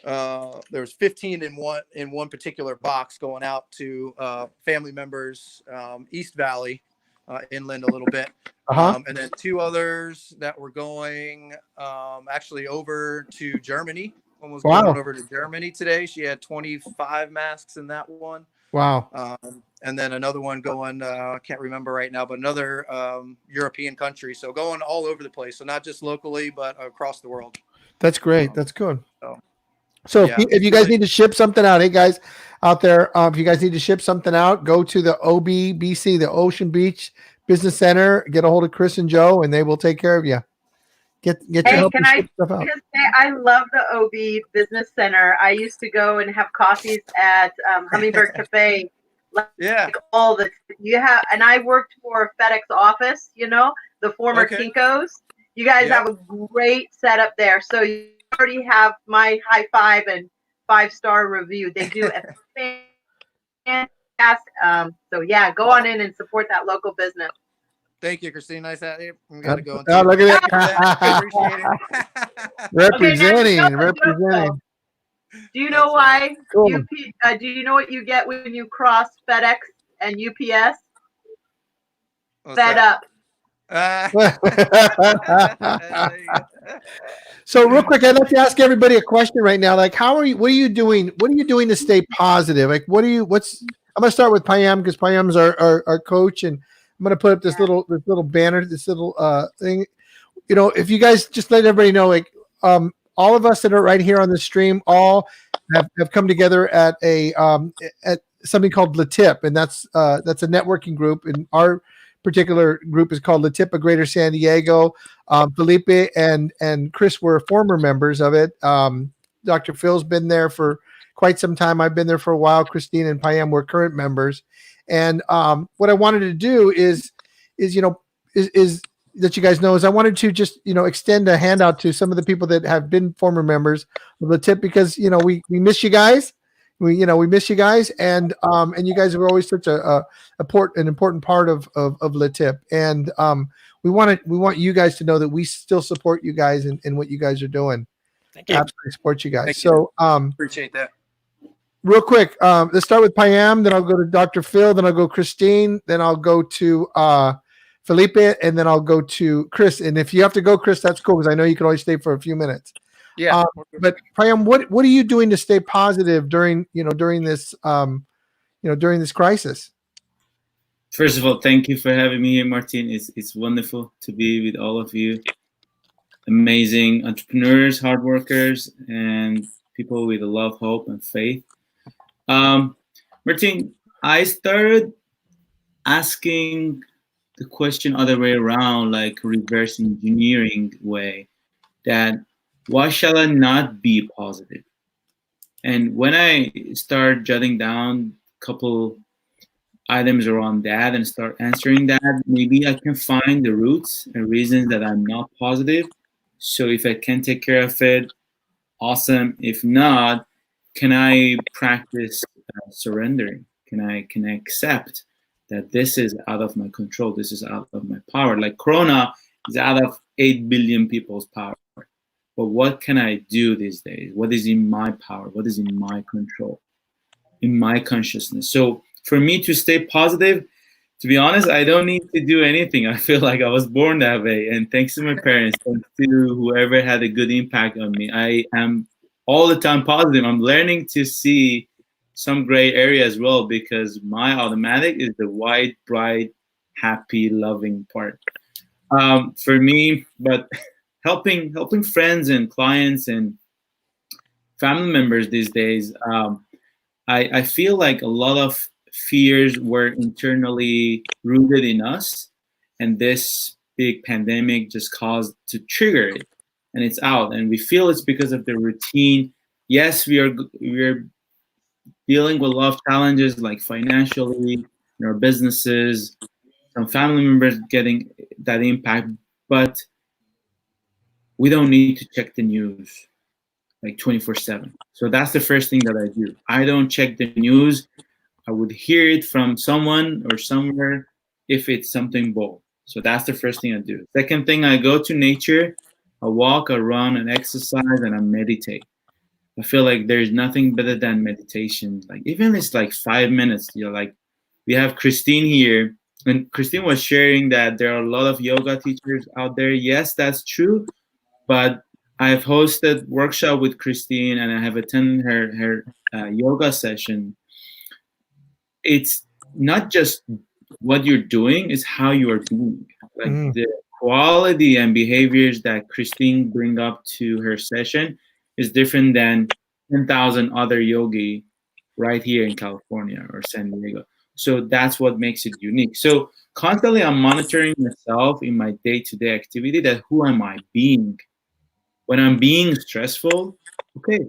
Speaker 6: There was 15 in one particular box going out to family members, East Valley, inland a little bit, and then 2 others that were going actually over to Germany. One was going over to Germany today. She had 25 masks in that one.
Speaker 1: Wow.
Speaker 6: And then another one going, I can't remember right now, but another European country. So going all over the place. So not just locally, but across the world.
Speaker 1: That's great. That's good.
Speaker 6: So
Speaker 1: yeah, if you guys need to ship something out, hey guys out there, if you guys need to ship something out, go to the OBBC, the Ocean Beach Business Center, get a hold of Chris and Joe, and they will take care of you. Get your help
Speaker 4: can
Speaker 1: and
Speaker 4: I
Speaker 1: ship stuff out.
Speaker 4: just say I love the OB Business Center. I used to go and have coffees at Hummingbird Cafe. Like all the and I worked for FedEx office. The former Kinko's. You guys have a great setup there. So you already have my high 5 and 5-star review. They do a fantastic. So yeah, go on in and support that local business.
Speaker 6: Thank you, Christine. Nice to have you. We gotta go.
Speaker 1: Look at that.
Speaker 6: Appreciate it.
Speaker 1: representing.
Speaker 4: Do you know why?
Speaker 1: Cool.
Speaker 4: Do you know what you get when you cross FedEx and UPS? Fed up.
Speaker 1: So real quick, I'd like to ask everybody a question right now. Like, what are you doing? What are you doing to stay positive? Like, I'm going to start with Payam because Payam's our coach, and I'm going to put up this little banner, this little thing. If you guys just let everybody know, like, all of us that are right here on the stream, all have come together at something called LaTip, and that's a networking group. And our particular group is called LaTip of Greater San Diego. Felipe and Chris were former members of it. Dr. Phil's been there for quite some time. I've been there for a while. Christine and Payam were current members. And what I wanted to do is that you guys know is I wanted to just extend a handout to some of the people that have been former members of LaTip because we miss you guys. We miss you guys, and you guys were always such an important part of LaTip, and we want you guys to know that we still support you guys in what you guys are doing.
Speaker 6: Thank you.
Speaker 1: Absolutely support you guys.
Speaker 6: Thank
Speaker 1: so
Speaker 6: appreciate that.
Speaker 1: Real quick, let's start with Payam, then I'll go to Dr. Phil, then I'll go Christine, then I'll go to Felipe, and then I'll go to Chris. And if you have to go, Chris, that's cool because I know you can always stay for a few minutes.
Speaker 6: Yeah.
Speaker 1: But Payam, what are you doing to stay positive during this during this crisis?
Speaker 5: First of all, thank you for having me here, Martin. It's wonderful to be with all of you. Amazing entrepreneurs, hard workers, and people with a love, hope, and faith. Martin, I started asking the question other way around, like reverse engineering way, that why shall I not be positive? And when I start jotting down a couple items around that and start answering that, maybe I can find the roots and reasons that I'm not positive. So if I can take care of it, awesome. If not, can I practice surrendering? Can I accept that this is out of my control? This is out of my power. Like Corona is out of 8 billion people's power. But what can I do these days? What is in my power? What is in my control? In my consciousness? So for me to stay positive, to be honest, I don't need to do anything. I feel like I was born that way. And thanks to my parents, thanks to whoever had a good impact on me, I am all the time positive. I'm learning to see some gray area as well because my automatic is the white, bright, happy, loving part. For me, but helping friends and clients and family members these days, I feel like a lot of fears were internally rooted in us, and this big pandemic just caused to trigger it, and it's out, and we feel it's because of the routine yes, we're dealing with a lot of challenges, like financially in our businesses, some family members getting that impact, but we don't need to check the news like 24/7. So that's the first thing that I do. I don't check the news. I would hear it from someone or somewhere if it's something bold. So that's the first thing I do. Second thing, I go to nature. I walk, I run, and exercise, and I meditate. I feel like there's nothing better than meditation. Like even it's like 5 minutes. Like we have Christine here, and Christine was sharing that there are a lot of yoga teachers out there. Yes, that's true, but I've hosted workshop with Christine, and I have attended her yoga session. It's not just what you're doing, it's how you are doing. Like the quality and behaviors that Christine bring up to her session is different than 10,000 other yogi right here in California or San Diego. So that's what makes it unique. So constantly I'm monitoring myself in my day-to-day activity, that who am I being? When I'm being stressful, okay,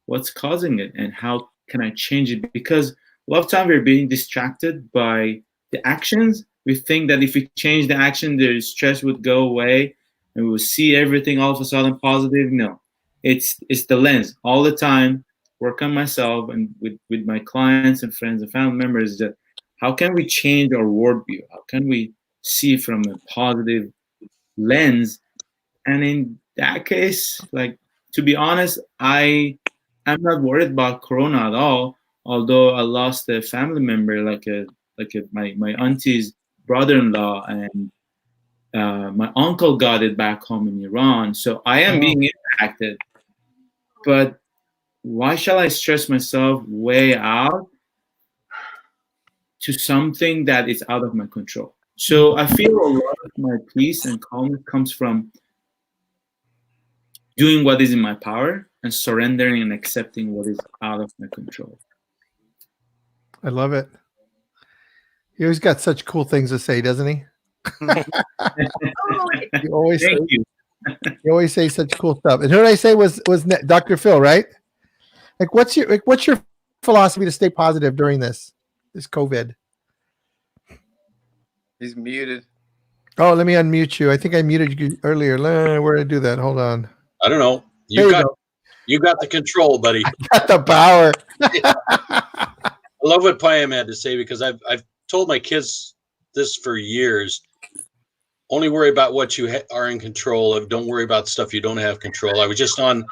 Speaker 5: what's causing it and how can I change it? Because a lot of time we're being distracted by the actions. We think that if we change the action, the stress would go away and we will see everything all of a sudden positive. No, it's the lens all the time. Work on myself and with my clients and friends and family members, that how can we change our worldview? How can we see from a positive lens? And in that case, like, to be honest, I'm not worried about Corona at all. Although I lost a family member, my auntie's brother-in-law, and my uncle got it back home in Iran. So I am being impacted. But why shall I stress myself way out to something that is out of my control? So I feel a lot of my peace and calmness comes from doing what is in my power and surrendering and accepting what is out of my control.
Speaker 1: I love it. He always got such cool things to say, doesn't he? You always
Speaker 5: Thank you.
Speaker 1: You always say such cool stuff. And who did I say was Dr. Phil, right? Like, what's your philosophy to stay positive during this COVID?
Speaker 6: He's muted.
Speaker 1: Oh, let me unmute you. I think I muted you earlier. Where did I do that? Hold on.
Speaker 3: I don't know. You got the control, buddy.
Speaker 1: Got the power.
Speaker 3: I love what Payam had to say, because I've told my kids this for years. Only worry about what you are in control of. Don't worry about stuff you don't have control. I was just on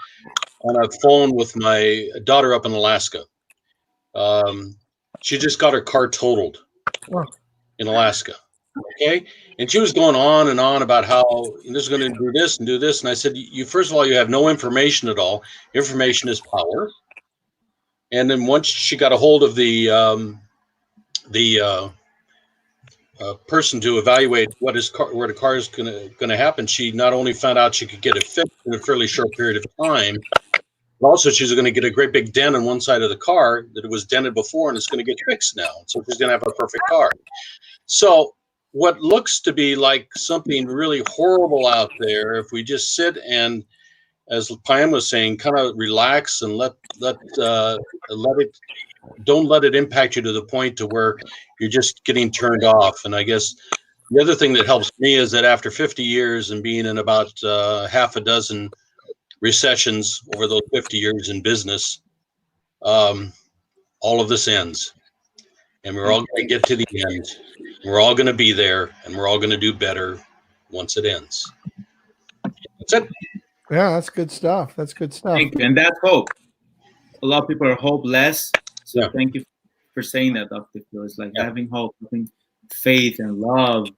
Speaker 3: a phone with my daughter up in Alaska. She just got her car totaled in Alaska. Okay. And she was going on and on about how this is going to do this and do this. And I said, first of all, you have no information at all. Information is power. And then once she got a hold of the person to evaluate where the car is going to happen, she not only found out she could get it fixed in a fairly short period of time, but also she's going to get a great big dent on one side of the car that it was dented before, and it's going to get fixed now. So she's going to have a perfect car. So what looks to be like something really horrible out there, if we just sit and, as Pam was saying, kind of relax and let it, don't let it impact you to the point to where you're just getting turned off. And I guess the other thing that helps me is that after 50 years and being in about half a dozen recessions over those 50 years in business, all of this ends, and we're all going to get to the end. We're all going to be there, and we're all going to do better once it ends. That's it.
Speaker 1: Yeah, that's good stuff. That's good stuff.
Speaker 5: Thank you. And that's hope. A lot of people are hopeless. So thank you for saying that, Dr. Phil. It's like having hope, having faith and love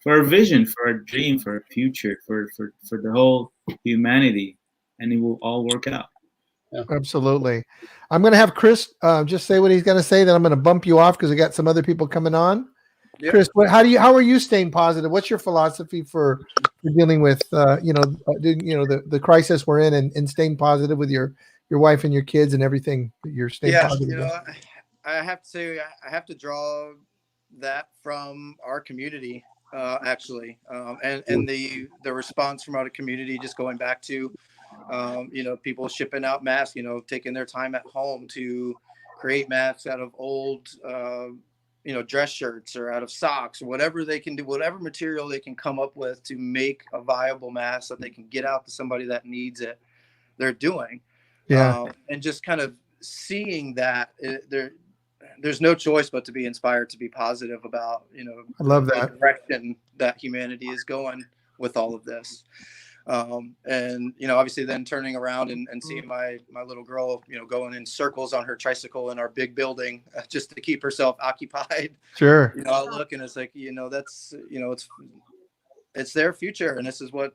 Speaker 5: for a vision, for a dream, for a future, for the whole humanity, and it will all work out.
Speaker 1: Yeah. Absolutely. I'm going to have Chris just say what he's going to say. Then I'm going to bump you off because I got some other people coming on. Yep. Chris, how are you staying positive? What's your philosophy for dealing with the crisis we're in and staying positive with your wife and your kids and everything that you're staying positive?
Speaker 6: I have to draw that from our community actually, and the response from our community, just going back to People shipping out masks, taking their time at home to create masks out of old, dress shirts or out of socks or whatever they can do, whatever material they can come up with to make a viable mask that they can get out to somebody that needs it, they're doing.
Speaker 1: Yeah.
Speaker 6: And just kind of seeing that there's no choice but to be inspired, to be positive about,
Speaker 1: I love that
Speaker 6: the direction that humanity is going with all of this. Obviously then turning around and seeing my little girl, going in circles on her tricycle in our big building just to keep herself occupied.
Speaker 1: Sure.
Speaker 6: I look and it's like, that's, it's their future. And this is what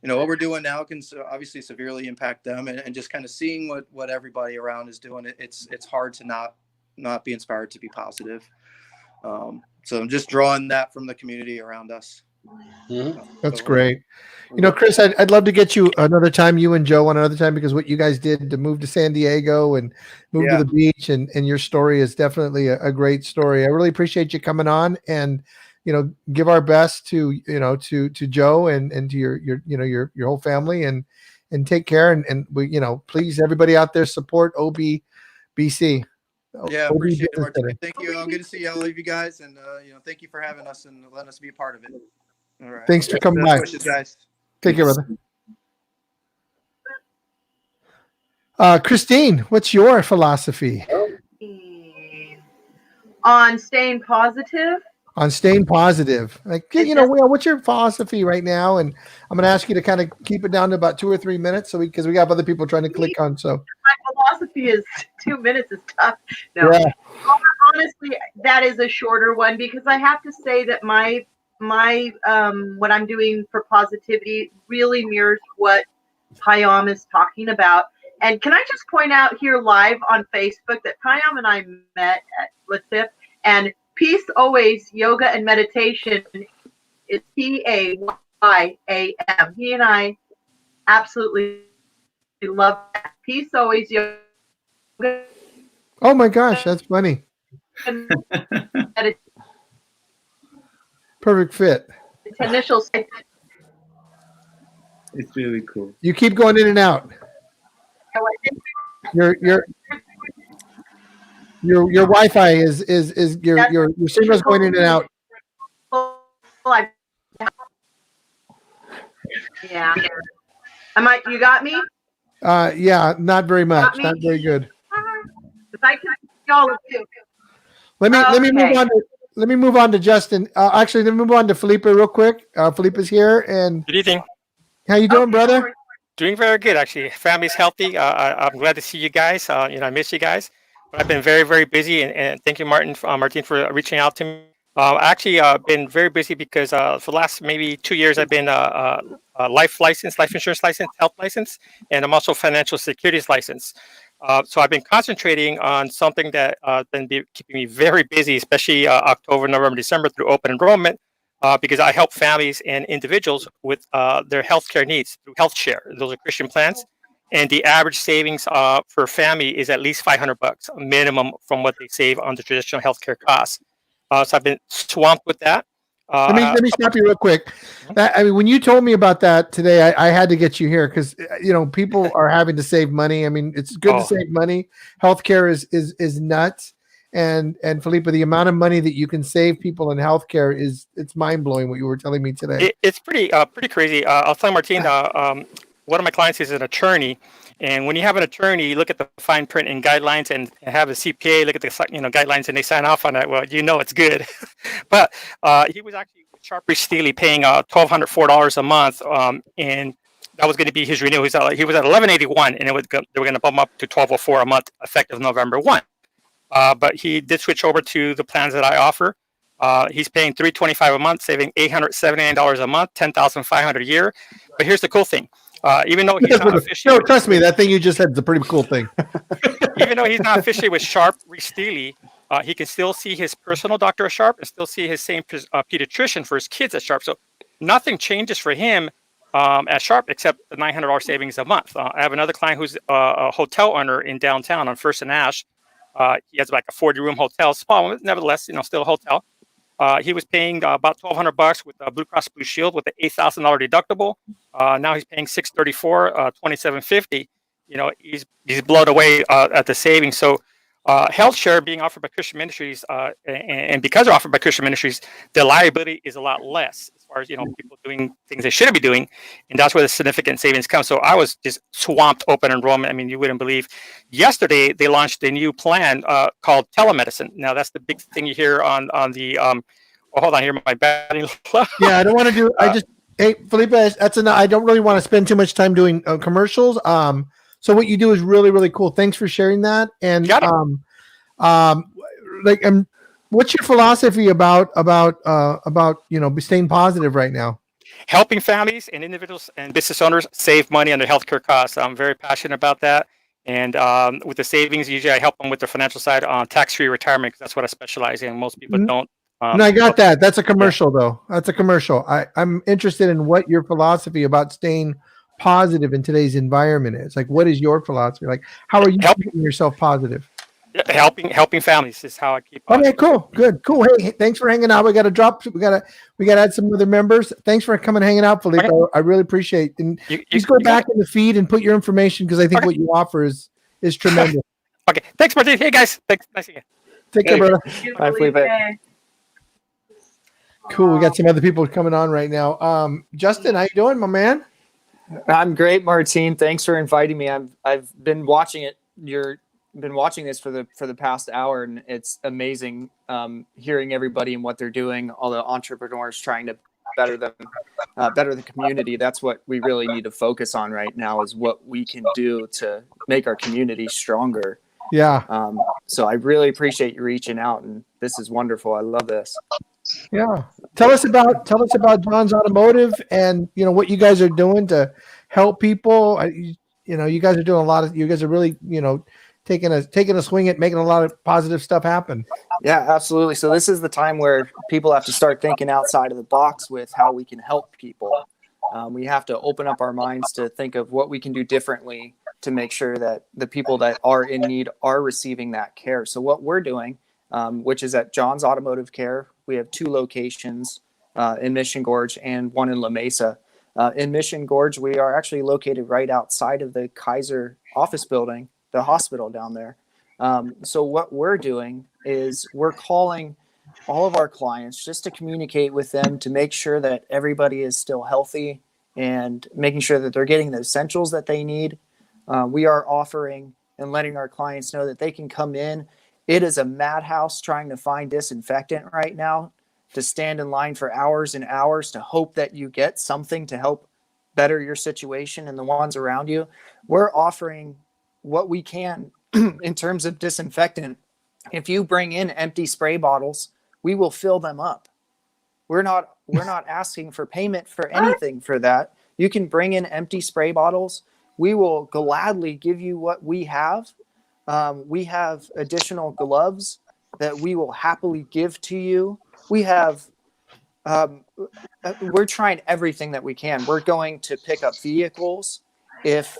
Speaker 6: what we're doing now can obviously severely impact them, and just kind of seeing what everybody around is doing. It's hard to not be inspired to be positive. So I'm just drawing that from the community around us.
Speaker 3: Mm-hmm.
Speaker 1: That's great. Chris, I'd love to get you another time, you and Joe, another time, because what you guys did to move to San Diego and move to the beach, and your story is definitely a great story. I really appreciate you coming on, and give our best to Joe and to your whole family, and take care, and we, please, everybody out there, support OBBC.
Speaker 6: Yeah, appreciate it, Martin. Thank you. I'm good to see all of you guys, and thank you for having us and letting us be a part of it. All right.
Speaker 1: Thanks for coming by.
Speaker 6: Wishes, guys.
Speaker 1: Take care, brother. Christine, what's your philosophy
Speaker 4: on staying positive?
Speaker 1: On staying positive, what's your philosophy right now? And I'm going to ask you to kind of keep it down to about 2 or 3 minutes, because we have other people trying to click on. So
Speaker 4: my philosophy is 2 minutes is tough. No, yeah. Honestly, that is a shorter one, because I have to say that my what I'm doing for positivity really mirrors what Payam is talking about. And can I just point out here live on Facebook that Payam and I met at Latif, and Peace Always Yoga and Meditation is PAYAM. He and I absolutely love that. Peace Always Yoga.
Speaker 1: Oh my gosh, that's funny. Perfect fit.
Speaker 4: Initial.
Speaker 5: It's really cool.
Speaker 1: You keep going in and out. Your Wi-Fi is your signal's going in and out.
Speaker 4: Yeah. You got me?
Speaker 1: Yeah, not very much. Not very good.
Speaker 4: If I can see all of you.
Speaker 1: Let me move on to Justin. Actually, let me move on to Felipe real quick. Felipe's here, and
Speaker 7: good evening.
Speaker 1: How you doing, brother?
Speaker 7: Doing very good, actually. Family's healthy. I'm glad to see you guys. I miss you guys. But I've been very, very busy, and thank you, Martin, for reaching out to me. Actually, been very busy because for the last maybe 2 years, I've been a life insurance license, health license, and I'm also financial securities license. So I've been concentrating on something that been keeping me very busy, especially October, November, December through open enrollment, because I help families and individuals with their healthcare needs through Health Share. Those are Christian plans. And the average savings for a family is at least $500 minimum from what they save on the traditional healthcare costs. So I've been swamped with that.
Speaker 1: Let me stop you real quick. When you told me about that today, I had to get you here because people are having to save money. I mean, it's good to save money. Healthcare is nuts, and Felipe, the amount of money that you can save people in healthcare it's mind blowing. What you were telling me today,
Speaker 7: it's pretty crazy. I'll tell Martin. One of my clients is an attorney, and when you have an attorney, you look at the fine print and guidelines, and have a CPA look at the guidelines, and they sign off on it. Well, it's good. But he was actually with Sharp Steely paying $1,204 a month, and that was going to be his renewal. He was at $1,181, and they were going to bump up to $1,204 a month effective November 1. But he did switch over to the plans that I offer. He's paying $325 a month, saving $879 a month, $10,500 a year. But here's the cool thing. Even though he's not officially...
Speaker 1: No, trust me, that thing you just said is a pretty cool thing.
Speaker 7: Even though he's not officially with Sharp Steely, he can still see his personal doctor at Sharp and still see his same pediatrician for his kids at Sharp. So nothing changes for him at Sharp except the $900 savings a month. I have another client who's a hotel owner in downtown on First and Ash. He has like a 40-room hotel, small, nevertheless, still a hotel. He was paying about $1,200 with Blue Cross Blue Shield with the $8,000 deductible. Now he's paying $634, $2,750. He's blown away at the savings. So health share being offered by Christian Ministries, and because they're offered by Christian Ministries, the liability is a lot less as far as people doing things they shouldn't be doing, and that's where the significant savings come. So I was just swamped open enrollment. I mean, you wouldn't believe. Yesterday they launched a new plan called telemedicine. Now that's the big thing you hear on the. Hold on here, my battery.
Speaker 1: Yeah, I don't want to do. Hey, Felipe, that's enough. I don't really want to spend too much time doing commercials. So what you do is really, really cool. Thanks for sharing that. And what's your philosophy about staying positive right now?
Speaker 7: Helping families and individuals and business owners save money on their healthcare costs. I'm very passionate about that. And with the savings, usually I help them with their financial side on tax-free retirement because that's what I specialize in. Most people don't.
Speaker 1: No, I got that. That's a commercial, though. That's a commercial. I'm interested in what your philosophy about staying positive in today's environment is. Like, what is your philosophy? Like, how are you keeping yourself positive?
Speaker 7: Helping families is how I keep.
Speaker 1: Okay, cool, good, cool. Hey, thanks for hanging out. We got to drop. We got to add some other members. Thanks for coming, hanging out, Felipe. Okay. I really appreciate it. And please go back in the feed and put your information because I think what you offer is tremendous.
Speaker 7: Okay, thanks, Martin. Hey guys, thanks. Nice to see you.
Speaker 1: Take care, brother.
Speaker 8: Bye, Felipe.
Speaker 1: Cool. We got some other people coming on right now. Justin, how you doing, my man?
Speaker 8: I'm great, Martine. Thanks for inviting me. I've been watching it. You've been watching this for the past hour, and it's amazing hearing everybody and what they're doing. All the entrepreneurs trying to better the community. That's what we really need to focus on right now. Is what we can do to make our community stronger.
Speaker 1: Yeah.
Speaker 8: So I really appreciate you reaching out, and this is wonderful. I love this.
Speaker 1: Yeah. Tell us about John's Automotive and what you guys are doing to help people. You guys are doing a lot of. You guys are really taking a swing at making a lot of positive stuff happen.
Speaker 8: Yeah, absolutely. So this is the time where people have to start thinking outside of the box with how we can help people. We have to open up our minds to think of what we can do differently to make sure that the people that are in need are receiving that care. So what we're doing, which is at John's Automotive Care, we have 2 locations in Mission Gorge and one in La Mesa. In Mission Gorge, we are actually located right outside of the Kaiser office building, the hospital down there. So what we're doing is we're calling all of our clients just to communicate with them to make sure that everybody is still healthy and making sure that they're getting the essentials that they need. We are offering and letting our clients know that they can come in. It is a madhouse trying to find disinfectant right now, to stand in line for hours and hours to hope that you get something to help better your situation and the ones around you. We're offering what we can in terms of disinfectant. If you bring in empty spray bottles, we will fill them up. We're not asking for payment for anything for that. You can bring in empty spray bottles. We will gladly give you what we have. We have additional gloves that we will happily give to you. We have, we're trying everything that we can. We're going to pick up vehicles. If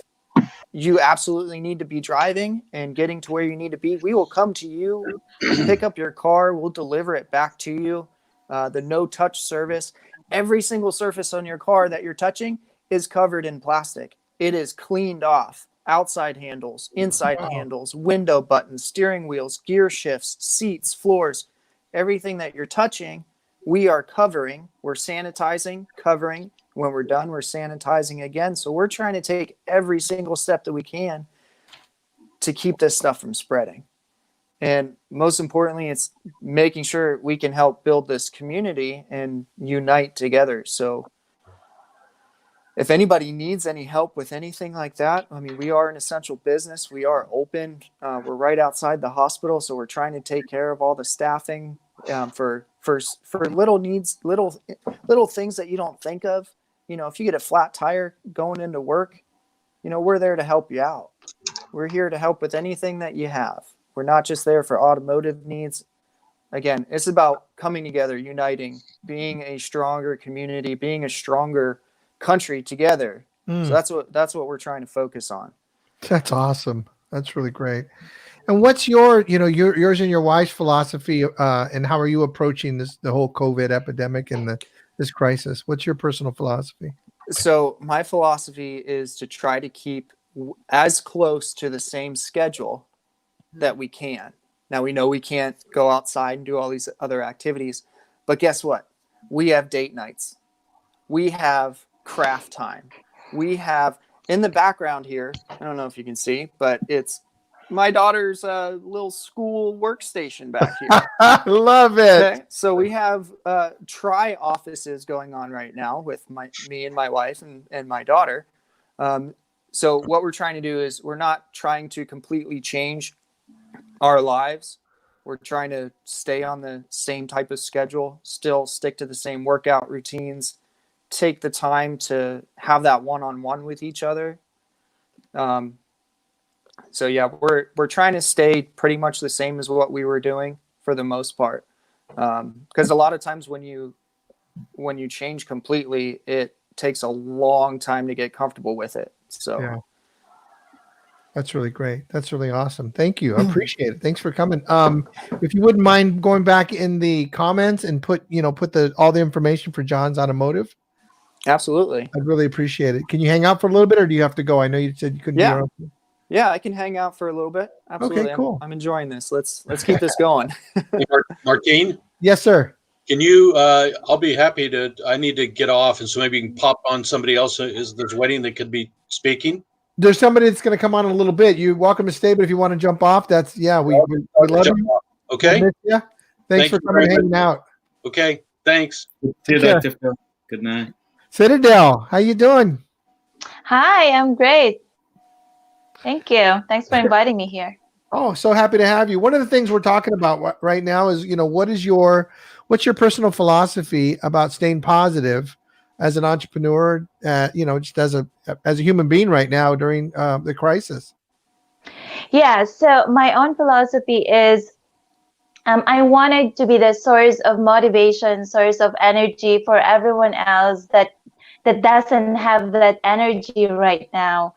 Speaker 8: you absolutely need to be driving and getting to where you need to be, we will come to you, pick up your car. We'll deliver it back to you. The no touch service, every single surface on your car that you're touching is covered in plastic. It is cleaned off. Outside handles, inside handles, window buttons, steering wheels, gear shifts, seats, floors, everything that you're touching, we are covering. We're sanitizing, covering. When we're done, we're sanitizing again. So we're trying to take every single step that we can to keep this stuff from spreading. And most importantly, it's making sure we can help build this community and unite together. So if anybody needs any help with anything like that, I mean, we are an essential business. We are open. We're right outside the hospital, so we're trying to take care of all the staffing for little needs, little things that you don't think of. If you get a flat tire going into work, we're there to help you out. We're here to help with anything that you have. We're not just there for automotive needs. Again, it's about coming together, uniting, being a stronger community, being a stronger country together. So that's what we're trying to focus on.
Speaker 1: That's awesome. That's really great. And what's your, yours and your wife's philosophy, and how are you approaching the whole COVID epidemic and this crisis? What's your personal philosophy?
Speaker 8: So my philosophy is to try to keep as close to the same schedule that we can. Now we know we can't go outside and do all these other activities, but guess what? We have date nights. We have craft time. We have in the background here, I don't know if you can see, but it's my daughter's little school workstation back here.
Speaker 1: I love it.
Speaker 8: Okay, so we have try offices going on right now with me and my wife and my daughter. So what we're trying to do is we're not trying to completely change our lives. We're trying to stay on the same type of schedule, still stick to the same workout routines, take the time to have that one-on-one with each other. So yeah, we're trying to stay pretty much the same as what we were doing for the most part. Because a lot of times when you change completely, it takes a long time to get comfortable with it. So
Speaker 1: yeah. That's really great. That's really awesome. Thank you. I appreciate it. Thanks for coming. If you wouldn't mind going back in the comments and put all the information for John's Automotive.
Speaker 8: Absolutely.
Speaker 1: I'd really appreciate it. Can you hang out for a little bit, or do you have to go? I know you said you couldn't be around.
Speaker 8: Yeah, I can hang out for a little bit. Absolutely.
Speaker 1: Okay, cool.
Speaker 8: I'm enjoying this. Let's keep this going.
Speaker 3: Hey, Martine?
Speaker 1: Yes, sir.
Speaker 3: Can you, I'll be happy to, I need to get off, and so maybe you can pop on somebody else. There's wedding that could be speaking?
Speaker 1: There's somebody that's going to come on in a little bit. You're welcome to stay, but if you want to jump off, we love you.
Speaker 3: Okay.
Speaker 1: Yeah. Thanks for coming and hanging out.
Speaker 3: Okay. Thanks.
Speaker 5: See you, Dr. Phil. Good night.
Speaker 1: Citadel, how you doing?
Speaker 9: Hi, I'm great. Thank you. Thanks for inviting me here.
Speaker 1: Oh, so happy to have you. One of the things we're talking about right now is, what's your personal philosophy about staying positive as an entrepreneur, just as a human being right now during the crisis?
Speaker 9: Yeah, so my own philosophy is I wanted to be the source of motivation, source of energy for everyone else that doesn't have that energy right now.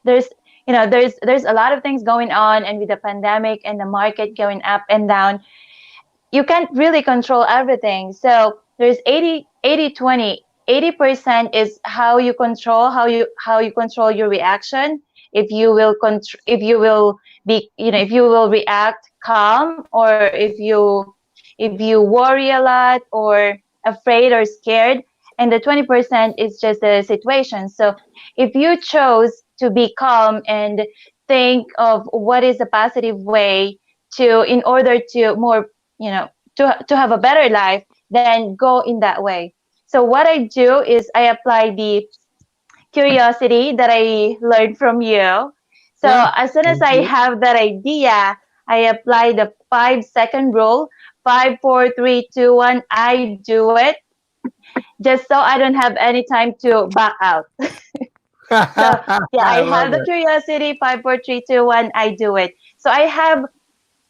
Speaker 9: There's a lot of things going on, and with the pandemic and the market going up and down, you can't really control everything. So there's 80-20. 80% is how you control your reaction. If you will react calm, or if you worry a lot or afraid or scared, and the 20% is just the situation. So if you chose to be calm and think of what is a positive way in order to more, to have a better life, then go in that way. So what I do is I apply the curiosity that I learned from you. So as soon as I have that idea, I apply the 5-second rule. 5, 4, 3, 2, 1. I do it, just so I don't have any time to back out. So yeah, I have the curiosity. 5, 4, 3, 2, 1. I do it. So I have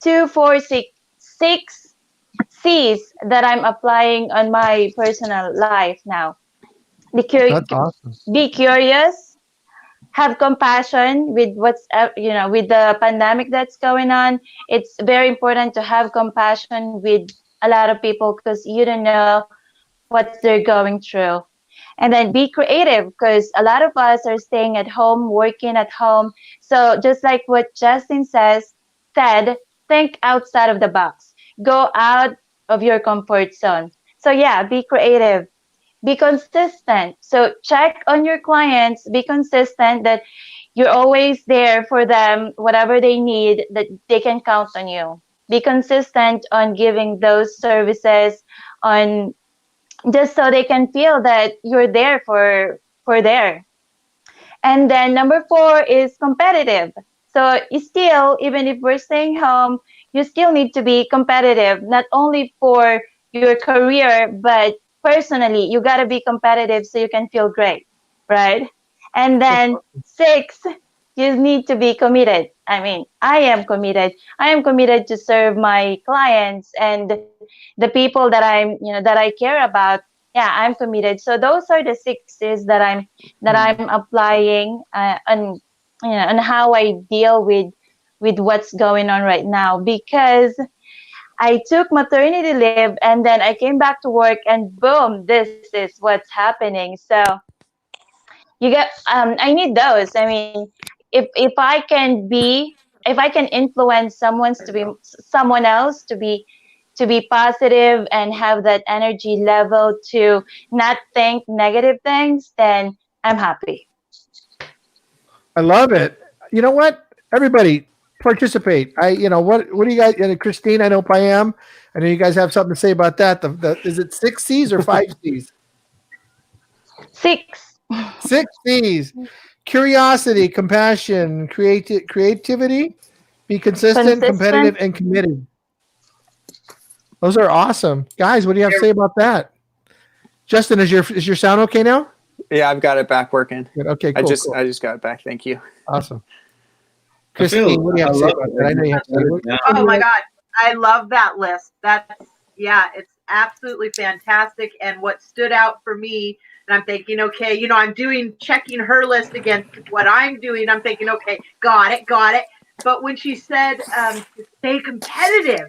Speaker 9: 2, 4, 6 C's that I'm applying on my personal life now.
Speaker 1: That's awesome.
Speaker 9: Be curious, have compassion with with the pandemic that's going on. It's very important to have compassion with a lot of people, because you don't know what they're going through. And then be creative, because a lot of us are staying at home, working at home. So just like what Justin said, think outside of the box. Go out of your comfort zone. So yeah, be creative. Be consistent. So check on your clients. Be consistent that you're always there for them, whatever they need, that they can count on you. Be consistent on giving those services, on just so they can feel that you're there for there. And then number 4 is competitive. So you still, even if we're staying home, you still need to be competitive, not only for your career, but personally. You got to be competitive so you can feel great, right? And then 6, you need to be committed. I mean, I am committed. I am committed to serve my clients and the people that I care about. Yeah, I'm committed. So those are the 6s that I'm applying on how I deal with with what's going on right now, because I took maternity leave and then I came back to work and boom, this is what's happening. So you get I need those. I mean, if I can influence someone else to be positive and have that energy level to not think negative things, then I'm happy.
Speaker 1: I love it. You know what? Everybody participate. What do you guys, Christine, I know Payam, I know you guys have something to say about that. Is it 6 C's or 5 C's?
Speaker 9: 6.
Speaker 1: 6 C's. Curiosity, compassion, creativity, be consistent, competitive, and committed. Those are awesome. Guys, what do you have to say about that? Justin, is your sound okay now?
Speaker 8: Yeah, I've got it back working.
Speaker 1: Good. Okay, cool.
Speaker 8: I just got it back. Thank you.
Speaker 1: Awesome. Christine, what do you have to say about that? I know you have to say.
Speaker 4: Oh my God. I love that list. It's absolutely fantastic. And what stood out for me, and I'm thinking, okay, I'm checking her list against what I'm doing. I'm thinking, okay, got it. But when she said to stay competitive,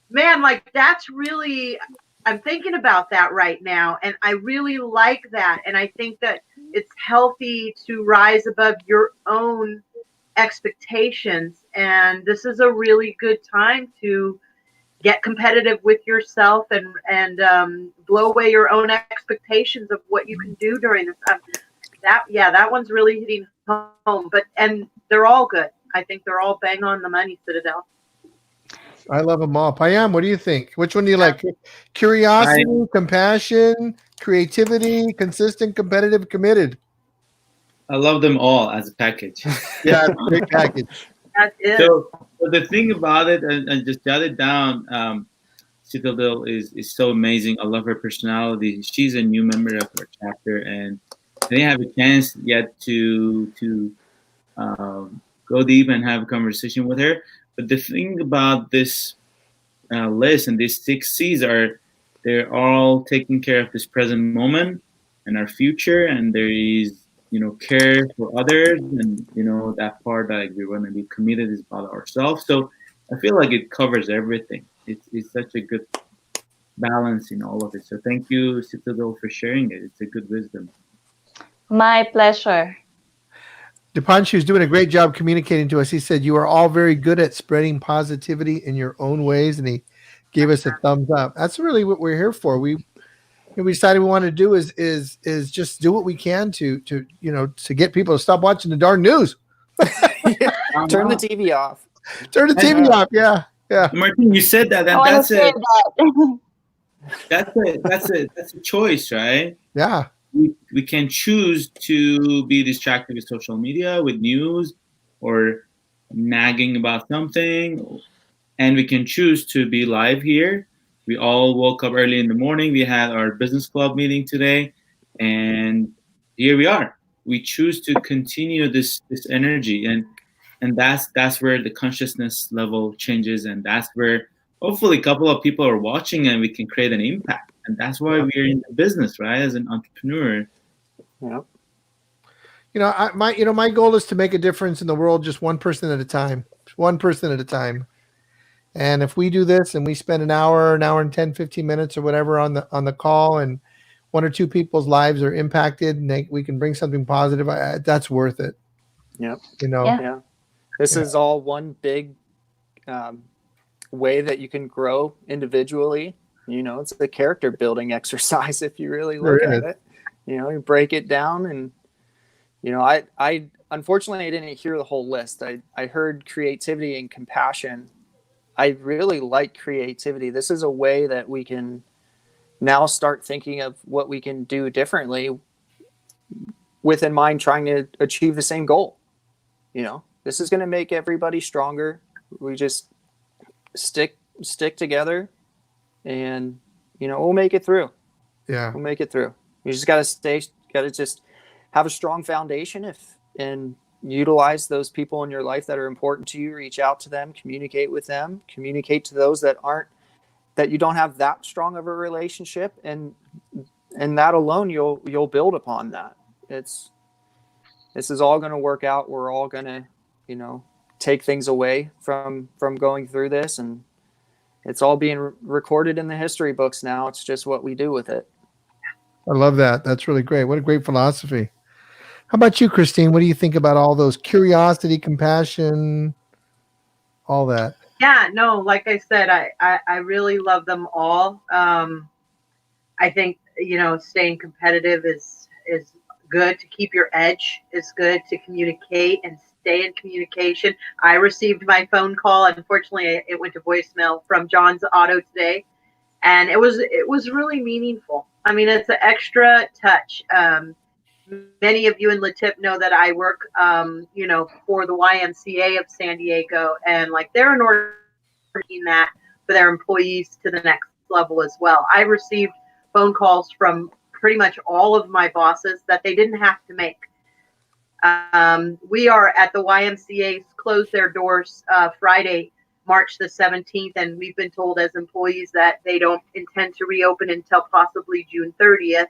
Speaker 4: man, like that's really, I'm thinking about that right now. And I really like that. And I think that it's healthy to rise above your own expectations. And this is a really good time to get competitive with yourself and blow away your own expectations of what you can do during this time. That one's really hitting home. And they're all good. I think they're all bang on the money, Citadel.
Speaker 1: I love them all. Payam, what do you think? Which one do you like? Curiosity, compassion, creativity, consistent, competitive, committed.
Speaker 5: I love them all as a package.
Speaker 1: Yeah, great package.
Speaker 4: That's it.
Speaker 5: So the thing about it, and just jot it down, Citadel is so amazing. I love her personality. She's a new member of our chapter, and I didn't have a chance yet to go deep and have a conversation with her. But the thing about this list and these 6 C's they're all taking care of this present moment and our future, and there is care for others, and that part that we want to be committed is about ourselves. So I feel like it covers everything. It's such a good balance in all of it. So thank you, Citadel, for sharing it. It's a good wisdom.
Speaker 9: My pleasure.
Speaker 1: Dipanshu's doing a great job communicating to us. He said, you are all very good at spreading positivity in your own ways. And he gave us a thumbs up. That's really what we're here for. We decided we wanted to do is just do what we can to get people to stop watching the darn news.
Speaker 8: Turn the TV off.
Speaker 1: Turn the TV off. Yeah.
Speaker 5: Martin, you said that. That's a choice, right?
Speaker 1: Yeah.
Speaker 5: We can choose to be distracted with social media, with news, or nagging about something, and we can choose to be live here. We all woke up early in the morning. We had our business club meeting today, and here we are. We choose to continue this energy, and that's where the consciousness level changes, and that's where hopefully a couple of people are watching, and we can create an impact. And that's why we're in the business, right? As an entrepreneur.
Speaker 8: Yeah.
Speaker 1: My goal is to make a difference in the world, just one person at a time. One person at a time. And if we do this and we spend an hour and 10, 15 minutes or whatever on the call, and 1 or 2 people's lives are impacted, and we can bring something positive, that's worth it.
Speaker 8: Yep.
Speaker 9: Yeah.
Speaker 8: This is all one big way that you can grow individually. It's a character building exercise if you really look at it. You break it down, and I unfortunately I didn't hear the whole list. I heard creativity and compassion. I really like creativity. This is a way that we can now start thinking of what we can do differently with in mind trying to achieve the same goal. This is going to make everybody stronger. We just stick together, and we'll make it through.
Speaker 1: Yeah,
Speaker 8: we'll make it through. You just got to just have a strong foundation and utilize those people in your life that are important to you. Reach out to them, communicate with them, communicate to those that you don't have that strong of a relationship, and that alone you'll build upon that. This is all going to work out. We're all going to take things away from going through this, and it's all being recorded in the history books now. It's just what we do with it.
Speaker 1: I love that. That's really great. What a great philosophy. How about you, Christine? What do you think about all those curiosity, compassion, all that?
Speaker 4: Yeah, no, like I said, I really love them all. I think, staying competitive is good. To keep your edge is good. To communicate and stay in communication. I received my phone call. Unfortunately, it went to voicemail from John's Auto today, and it was really meaningful. I mean, it's an extra touch. Many of you in LaTip know that I work, for the YMCA of San Diego, and like they're working that for their employees to the next level as well. I received phone calls from pretty much all of my bosses that they didn't have to make. We are at the YMCA closed their doors Friday, March the 17th, and we've been told as employees that they don't intend to reopen until possibly June 30th.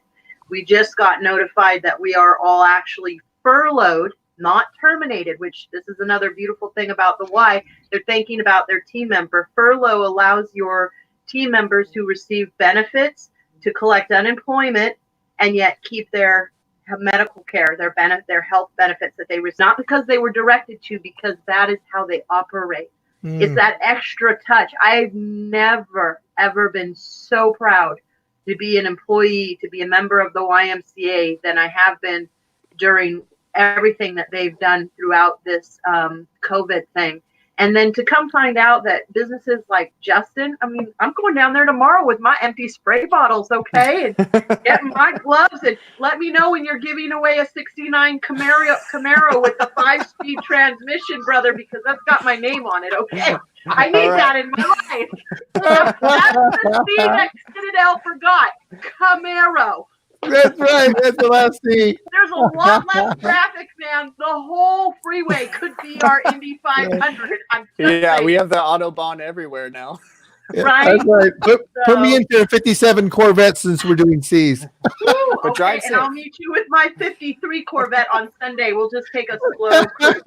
Speaker 4: We just got notified that we are all actually furloughed, not terminated, which this is another beautiful thing about the Y. They're thinking about their team member. Furlough allows your team members who receive benefits to collect unemployment and yet keep their medical care, their health benefits that they receive, not because they were directed to, because that is how they operate. It's that extra touch. I've never, ever been so proud to be an employee, to be a member of the YMCA than I have been during everything that they've done throughout this COVID thing. And then to come find out that businesses like Justin, I mean, I'm going down there tomorrow with my empty spray bottles, okay, and getting my gloves, and let me know when you're giving away a 69 Camaro with a 5-speed transmission, brother, because that's got my name on it, okay? I need that in my life. That's the C that Citadel forgot. Camaro.
Speaker 1: That's right. That's the last thing.
Speaker 4: There's a lot less traffic, man. The whole freeway could be our Indy 500.
Speaker 8: We have the Autobahn everywhere now.
Speaker 4: Right?
Speaker 1: That's right. Put me into a 57 Corvette since we're doing C's.
Speaker 8: But drive
Speaker 4: and
Speaker 8: safe.
Speaker 4: I'll meet you with my 53 Corvette on Sunday. We'll just take a slow cruise.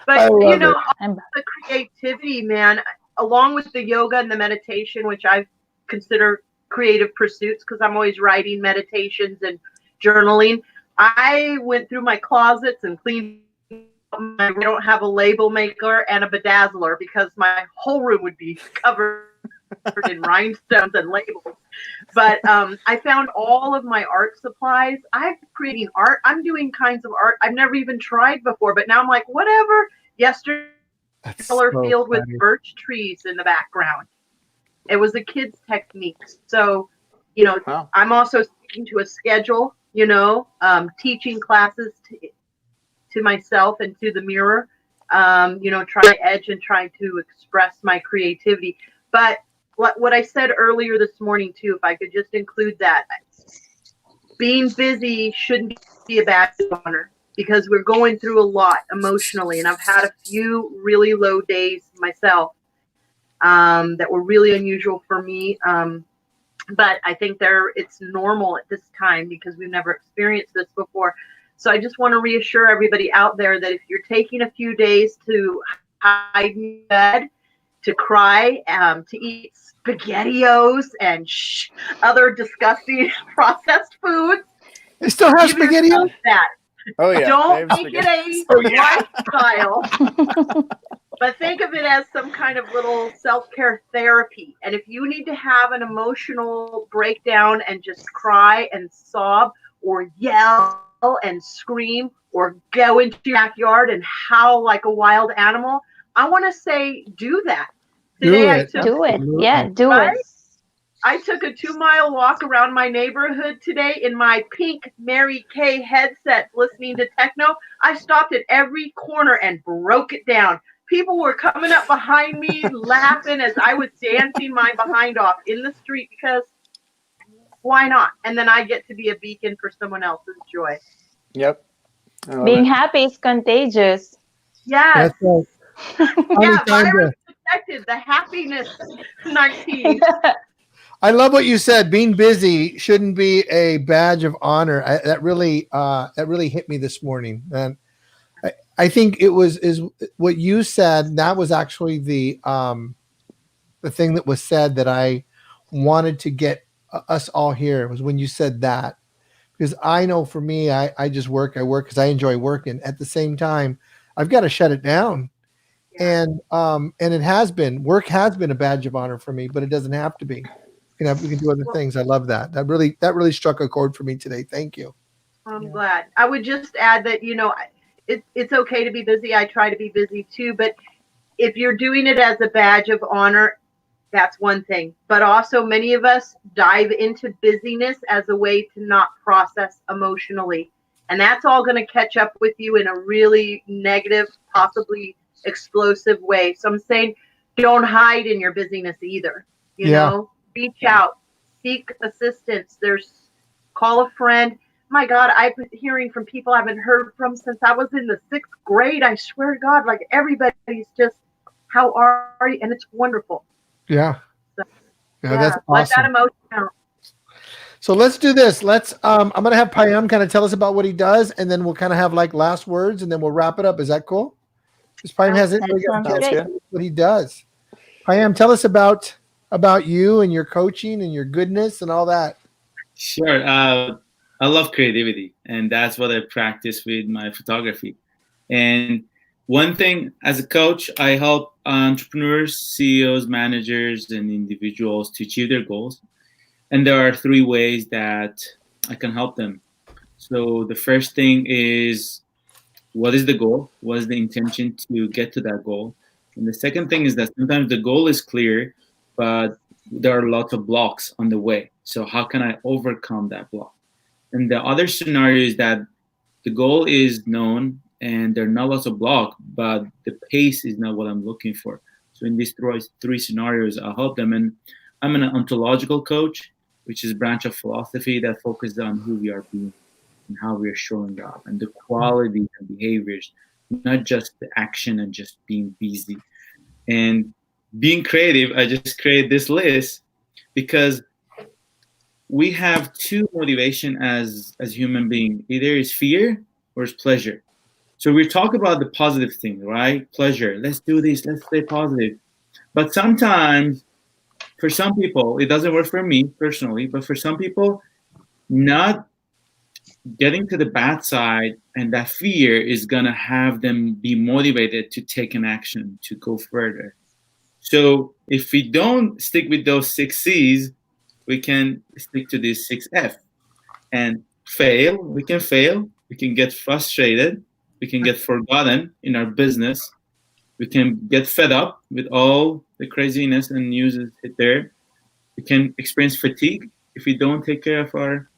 Speaker 4: But, the creativity, man, along with the yoga and the meditation, which I consider creative pursuits because I'm always writing meditations and journaling. I went through my closets and cleaned. I don't have a label maker and a bedazzler because my whole room would be covered in rhinestones and labels. But I found all of my art supplies. I'm creating art. I'm doing kinds of art I've never even tried before. But now I'm like, whatever. Yesterday, color field with birch trees in the background. It was a kid's technique. So, wow. I'm also sticking to a schedule, teaching classes to myself and to the mirror, trying to edge and trying to express my creativity. But what I said earlier this morning, too, if I could just include that, being busy shouldn't be a badge of honor because we're going through a lot emotionally. And I've had a few really low days myself. That were really unusual for me. But I think it's normal at this time because we've never experienced this before. So I just want to reassure everybody out there that if you're taking a few days to hide in bed, to cry, to eat SpaghettiOs and other disgusting processed foods.
Speaker 1: They still have SpaghettiOs?
Speaker 4: That.
Speaker 8: Oh, yeah.
Speaker 4: Don't make it a lifestyle. But think of it as some kind of little self-care therapy. And if you need to have an emotional breakdown and just cry and sob or yell and scream or go into your backyard and howl like a wild animal, I want to say do that. Today
Speaker 9: do it. Yeah, do it.
Speaker 4: I took a 2-mile walk around my neighborhood today in my pink Mary Kay headset listening to techno. I stopped at every corner and broke it down. People were coming up behind me laughing as I was dancing my behind off in the street because why not? And then I get to be a beacon for someone else's joy.
Speaker 8: Yep.
Speaker 9: Being happy is contagious.
Speaker 4: Yes.
Speaker 1: That's right.
Speaker 4: Virus detected, the happiness 19.
Speaker 1: I love what you said. Being busy shouldn't be a badge of honor. That really hit me this morning. And I think it is what you said. That was actually the thing that was said that I wanted to get us all here, was when you said that, because I know for me, I just work. I work because I enjoy working. At the same time, I've got to shut it down.
Speaker 4: Yeah.
Speaker 1: And work has been a badge of honor for me, but it doesn't have to be. We can do other things. I love that. That really struck a chord for me today. Thank you.
Speaker 4: I'm glad. I would just add that, it's okay to be busy. I try to be busy too, but if you're doing it as a badge of honor, that's one thing. But also many of us dive into busyness as a way to not process emotionally. And that's all going to catch up with you in a really negative, possibly explosive way. So I'm saying don't hide in your busyness either. You know, reach out, seek assistance. Call a friend. My God, I've been hearing from people I haven't heard from since I was in the 6th grade. I swear to God, like everybody's just, how are you? And it's wonderful.
Speaker 1: Yeah.
Speaker 4: So,
Speaker 1: That's awesome.
Speaker 4: Let that emotion out.
Speaker 1: So let's do this. I'm going to have Payam kind of tell us about what he does, and then we'll kind of have like last words, and then we'll wrap it up. Is that cool? Because Payam hasn't really got what he does. Payam, tell us about you and your coaching and your goodness and all that.
Speaker 5: Sure. I love creativity, and that's what I practice with my photography. And one thing, as a coach, I help entrepreneurs, CEOs, managers, and individuals to achieve their goals. And there are 3 ways that I can help them. So the first thing is, what is the goal? What is the intention to get to that goal? And the second thing is that sometimes the goal is clear, but there are lots of blocks on the way. So how can I overcome that block? And the other scenario is that the goal is known and there are not lots of blocks, but the pace is not what I'm looking for. So in these 3 scenarios, I'll help them. And I'm an ontological coach, which is a branch of philosophy that focuses on who we are being and how we are showing up and the quality and behaviors, not just the action and just being busy. And being creative, I just created this list because we have 2 motivation as human being. Either is fear or is pleasure. So we talk about the positive thing, right? Pleasure. Let's do this. Let's stay positive. But sometimes, for some people, it doesn't work for me personally, but for some people, not getting to the bad side and that fear is going to have them be motivated to take an action, to go further. So if we don't stick with those 6 C's, we can stick to this 6F and fail. We can get frustrated. We can get forgotten in our business. We can get fed up with all the craziness and news is there. We can experience fatigue if we don't take care of our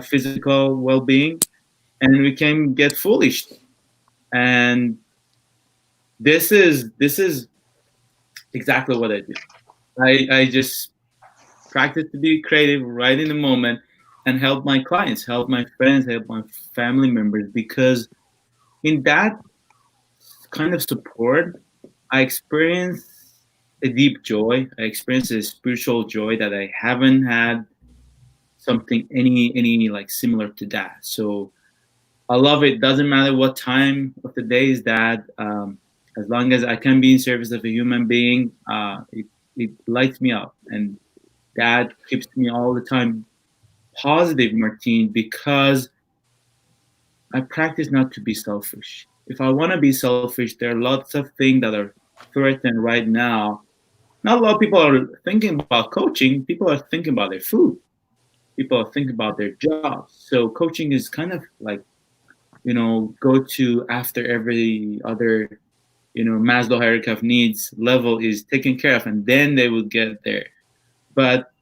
Speaker 5: physical well-being, and we can get foolish. And this is exactly what I do. I just practice to be creative right in the moment and help my clients, help my friends, help my family members, because in that kind of support, I experience a deep joy. I experience a spiritual joy that I haven't had something any like similar to that. So I love it. Doesn't matter what time of the day is that. As long as I can be in service of a human being, it lights me up, and that keeps me all the time positive, Martine, because I practice not to be selfish. If I want to be selfish, there are lots of things that are threatened right now. Not a lot of people are thinking about coaching. People are thinking about their food. People are thinking about their jobs. So coaching is kind of like, go to after every other, Maslow hierarchy of needs level is taken care of, and then they will get there. But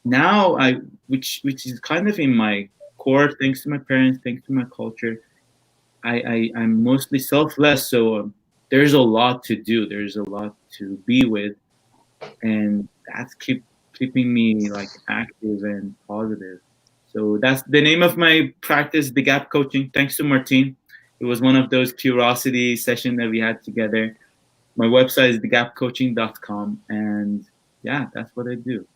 Speaker 5: now which is kind of in my core, thanks to my parents, thanks to my culture, I'm mostly selfless. So there's a lot to do. There's a lot to be with, and that's keeping me like active and positive. So that's the name of my practice, The Gap Coaching. Thanks to Martine. It was one of those curiosity sessions that we had together. My website is thegapcoaching.com, and yeah, that's what I do.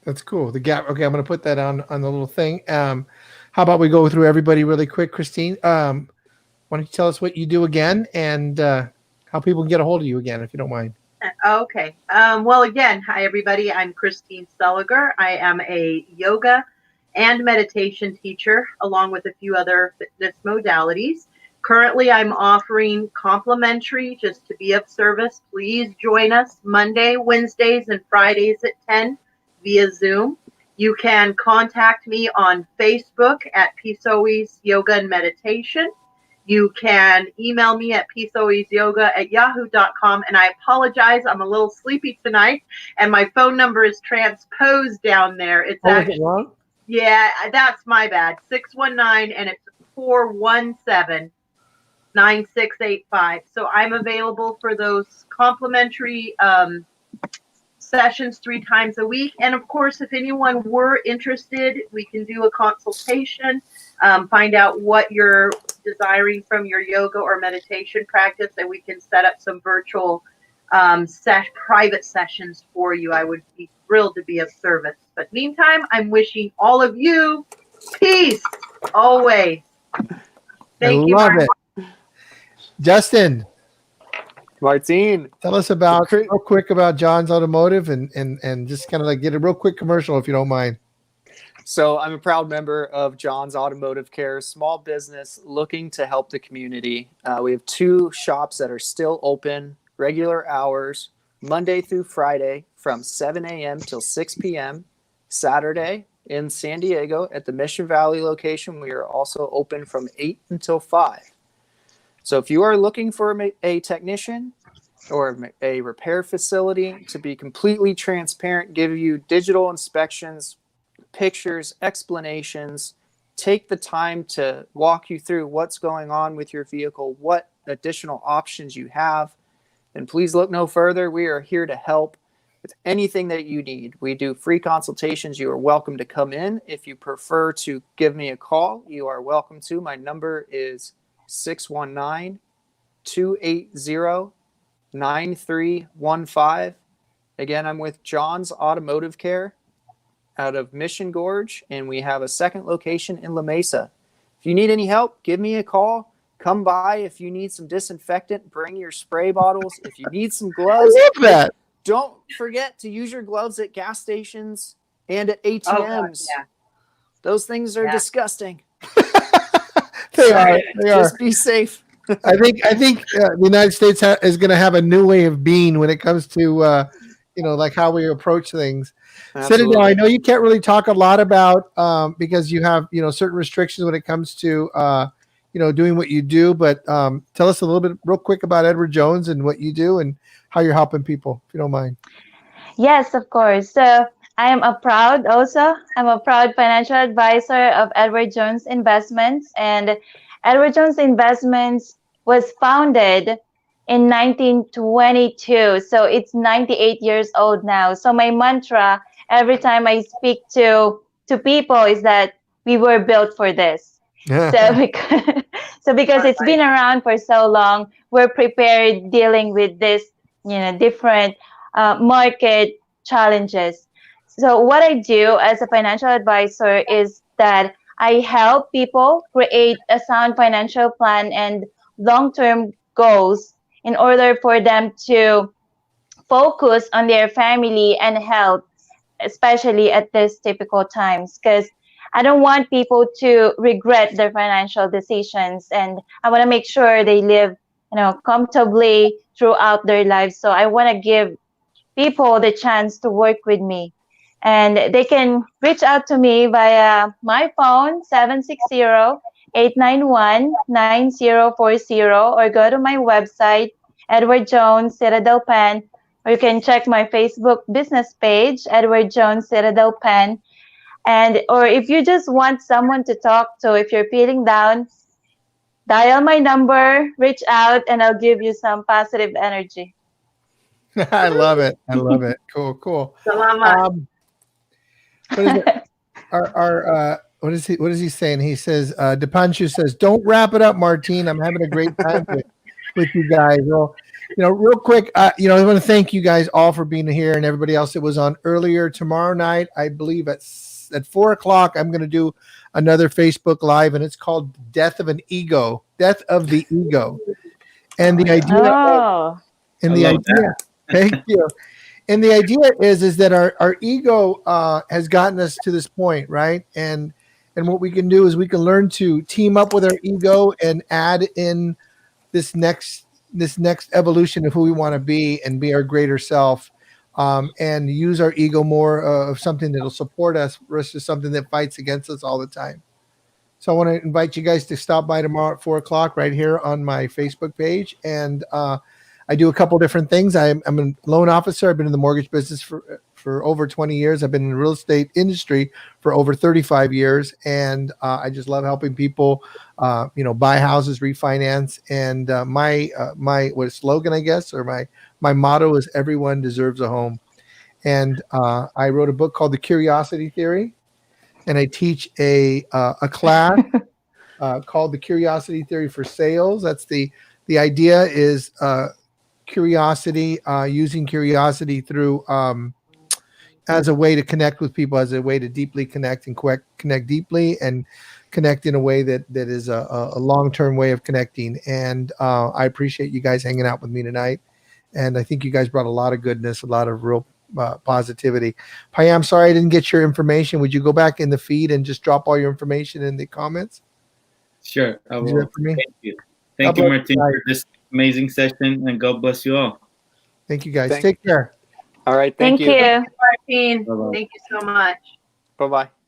Speaker 1: That's cool. The Gap. Okay, I'm going to put that on the little thing. How about we go through everybody really quick, Christine? why don't you tell us what you do again and how people can get a hold of you again, if you don't mind.
Speaker 4: Okay. Well, again, hi, everybody. I'm Christine Seliger. I am a yoga and meditation teacher, along with a few other fitness modalities. Currently, I'm offering complimentary, just to be of service. Please join us Monday, Wednesdays, and Fridays at 10 via Zoom. You can contact me on Facebook at Peace Always Yoga and Meditation. You can email me at peacealwaysyoga@yahoo.com. And I apologize, I'm a little sleepy tonight, and my phone number is transposed down there. It's actually
Speaker 1: wrong?
Speaker 4: Yeah, that's my bad. 619, and it's 417-9685. So I'm available for those complimentary sessions 3 times a week. And of course, if anyone were interested, we can do a consultation, find out what you're desiring from your yoga or meditation practice, and we can set up some virtual private sessions for you. I would be thrilled to be of service. But meantime, I'm wishing all of you peace always. Thank you.
Speaker 1: I love it. Justin,
Speaker 8: Martine,
Speaker 1: tell us about real quick about John's Automotive and just kind of like get a real quick commercial, if you don't mind.
Speaker 8: So I'm a proud member of John's Automotive Care, small business looking to help the community. We have 2 shops that are still open, regular hours, Monday through Friday from 7 a.m. till 6 p.m. Saturday in San Diego at the Mission Valley location. We are also open from 8 until 5. So if you are looking for a technician or a repair facility, to be completely transparent, give you digital inspections, pictures, explanations, take the time to walk you through what's going on with your vehicle, what additional options you have, then please look no further. We are here to help with anything that you need. We do free consultations. You are welcome to come in. If you prefer to give me a call, you are welcome to. My number is 619-280-9315. Again, I'm with John's Automotive Care out of Mission Gorge, and we have a second location in La Mesa. If you need any help, give me a call. Come by. If you need some disinfectant, bring your spray bottles. If you need some gloves, don't forget to use your gloves at gas stations and at ATMs.
Speaker 4: Oh, God, yeah.
Speaker 8: Those things are disgusting.
Speaker 1: They are.
Speaker 8: Just be safe.
Speaker 1: I think the United States is going to have a new way of being when it comes to like how we approach things. Citadel, I know you can't really talk a lot about because you have certain restrictions when it comes to doing what you do. But tell us a little bit, real quick, about Edward Jones and what you do and how you're helping people, if you don't mind.
Speaker 9: Yes, of course. So I'm a proud financial advisor of Edward Jones Investments, and Edward Jones Investments was founded in 1922. So it's 98 years old now. So my mantra every time I speak to people is that we were built for this. So because it's been around for so long, we're prepared dealing with this, different market challenges. So what I do as a financial advisor is that I help people create a sound financial plan and long-term goals in order for them to focus on their family and health, especially at these typical times, because I don't want people to regret their financial decisions, and I want to make sure they live, comfortably throughout their lives. So I want to give people the chance to work with me, and they can reach out to me via my phone 760-891-9040, or go to my website Edward Jones Citadel Pen, or you can check my Facebook business page Edward Jones Citadel Pen. Or if you just want someone to talk to, if you're feeling down, dial my number, reach out, and I'll give you some positive energy.
Speaker 1: I love it. Cool.
Speaker 4: Salamat.
Speaker 1: What is it? What is he saying? He says, Deepanshu says, don't wrap it up, Martine. I'm having a great time with you guys. Well, real quick, I want to thank you guys all for being here, and everybody else that was on earlier. Tomorrow night, I believe at at 4:00, I'm going to do another Facebook Live, and it's called Death of the Ego. And the idea,
Speaker 9: Oh.
Speaker 1: thank you. And the idea is that our ego has gotten us to this point, right? And what we can do is we can learn to team up with our ego and add in this next evolution of who we want to be and be our greater self, and use our ego more of something that'll support us versus something that fights against us all the time. So I want to invite you guys to stop by tomorrow at 4:00 right here on my Facebook page. And I do a couple different things. I'm a loan officer. I've been in the mortgage business for over 20 years. I've been in the real estate industry for over 35 years. And I just love helping people, buy houses, refinance. And my slogan, I guess, or my motto is everyone deserves a home. And I wrote a book called The Curiosity Theory. And I teach a class called The Curiosity Theory for Sales. That's the idea is curiosity, using curiosity through as a way to connect with people, as a way to deeply connect and connect deeply and connect in a way that is a long-term way of connecting. And I appreciate you guys hanging out with me tonight. And I think you guys brought a lot of goodness, a lot of real positivity. Payam, I'm sorry I didn't get your information. Would you go back in the feed and just drop all your information in the comments?
Speaker 5: Sure, I will. Thank you. Thank you, Martin, for this amazing session, and God bless you all.
Speaker 1: Thank you, guys. Take care.
Speaker 8: All right.
Speaker 9: Thank you.
Speaker 4: Martin.
Speaker 5: Bye-bye.
Speaker 4: Thank you so much.
Speaker 8: Bye-bye.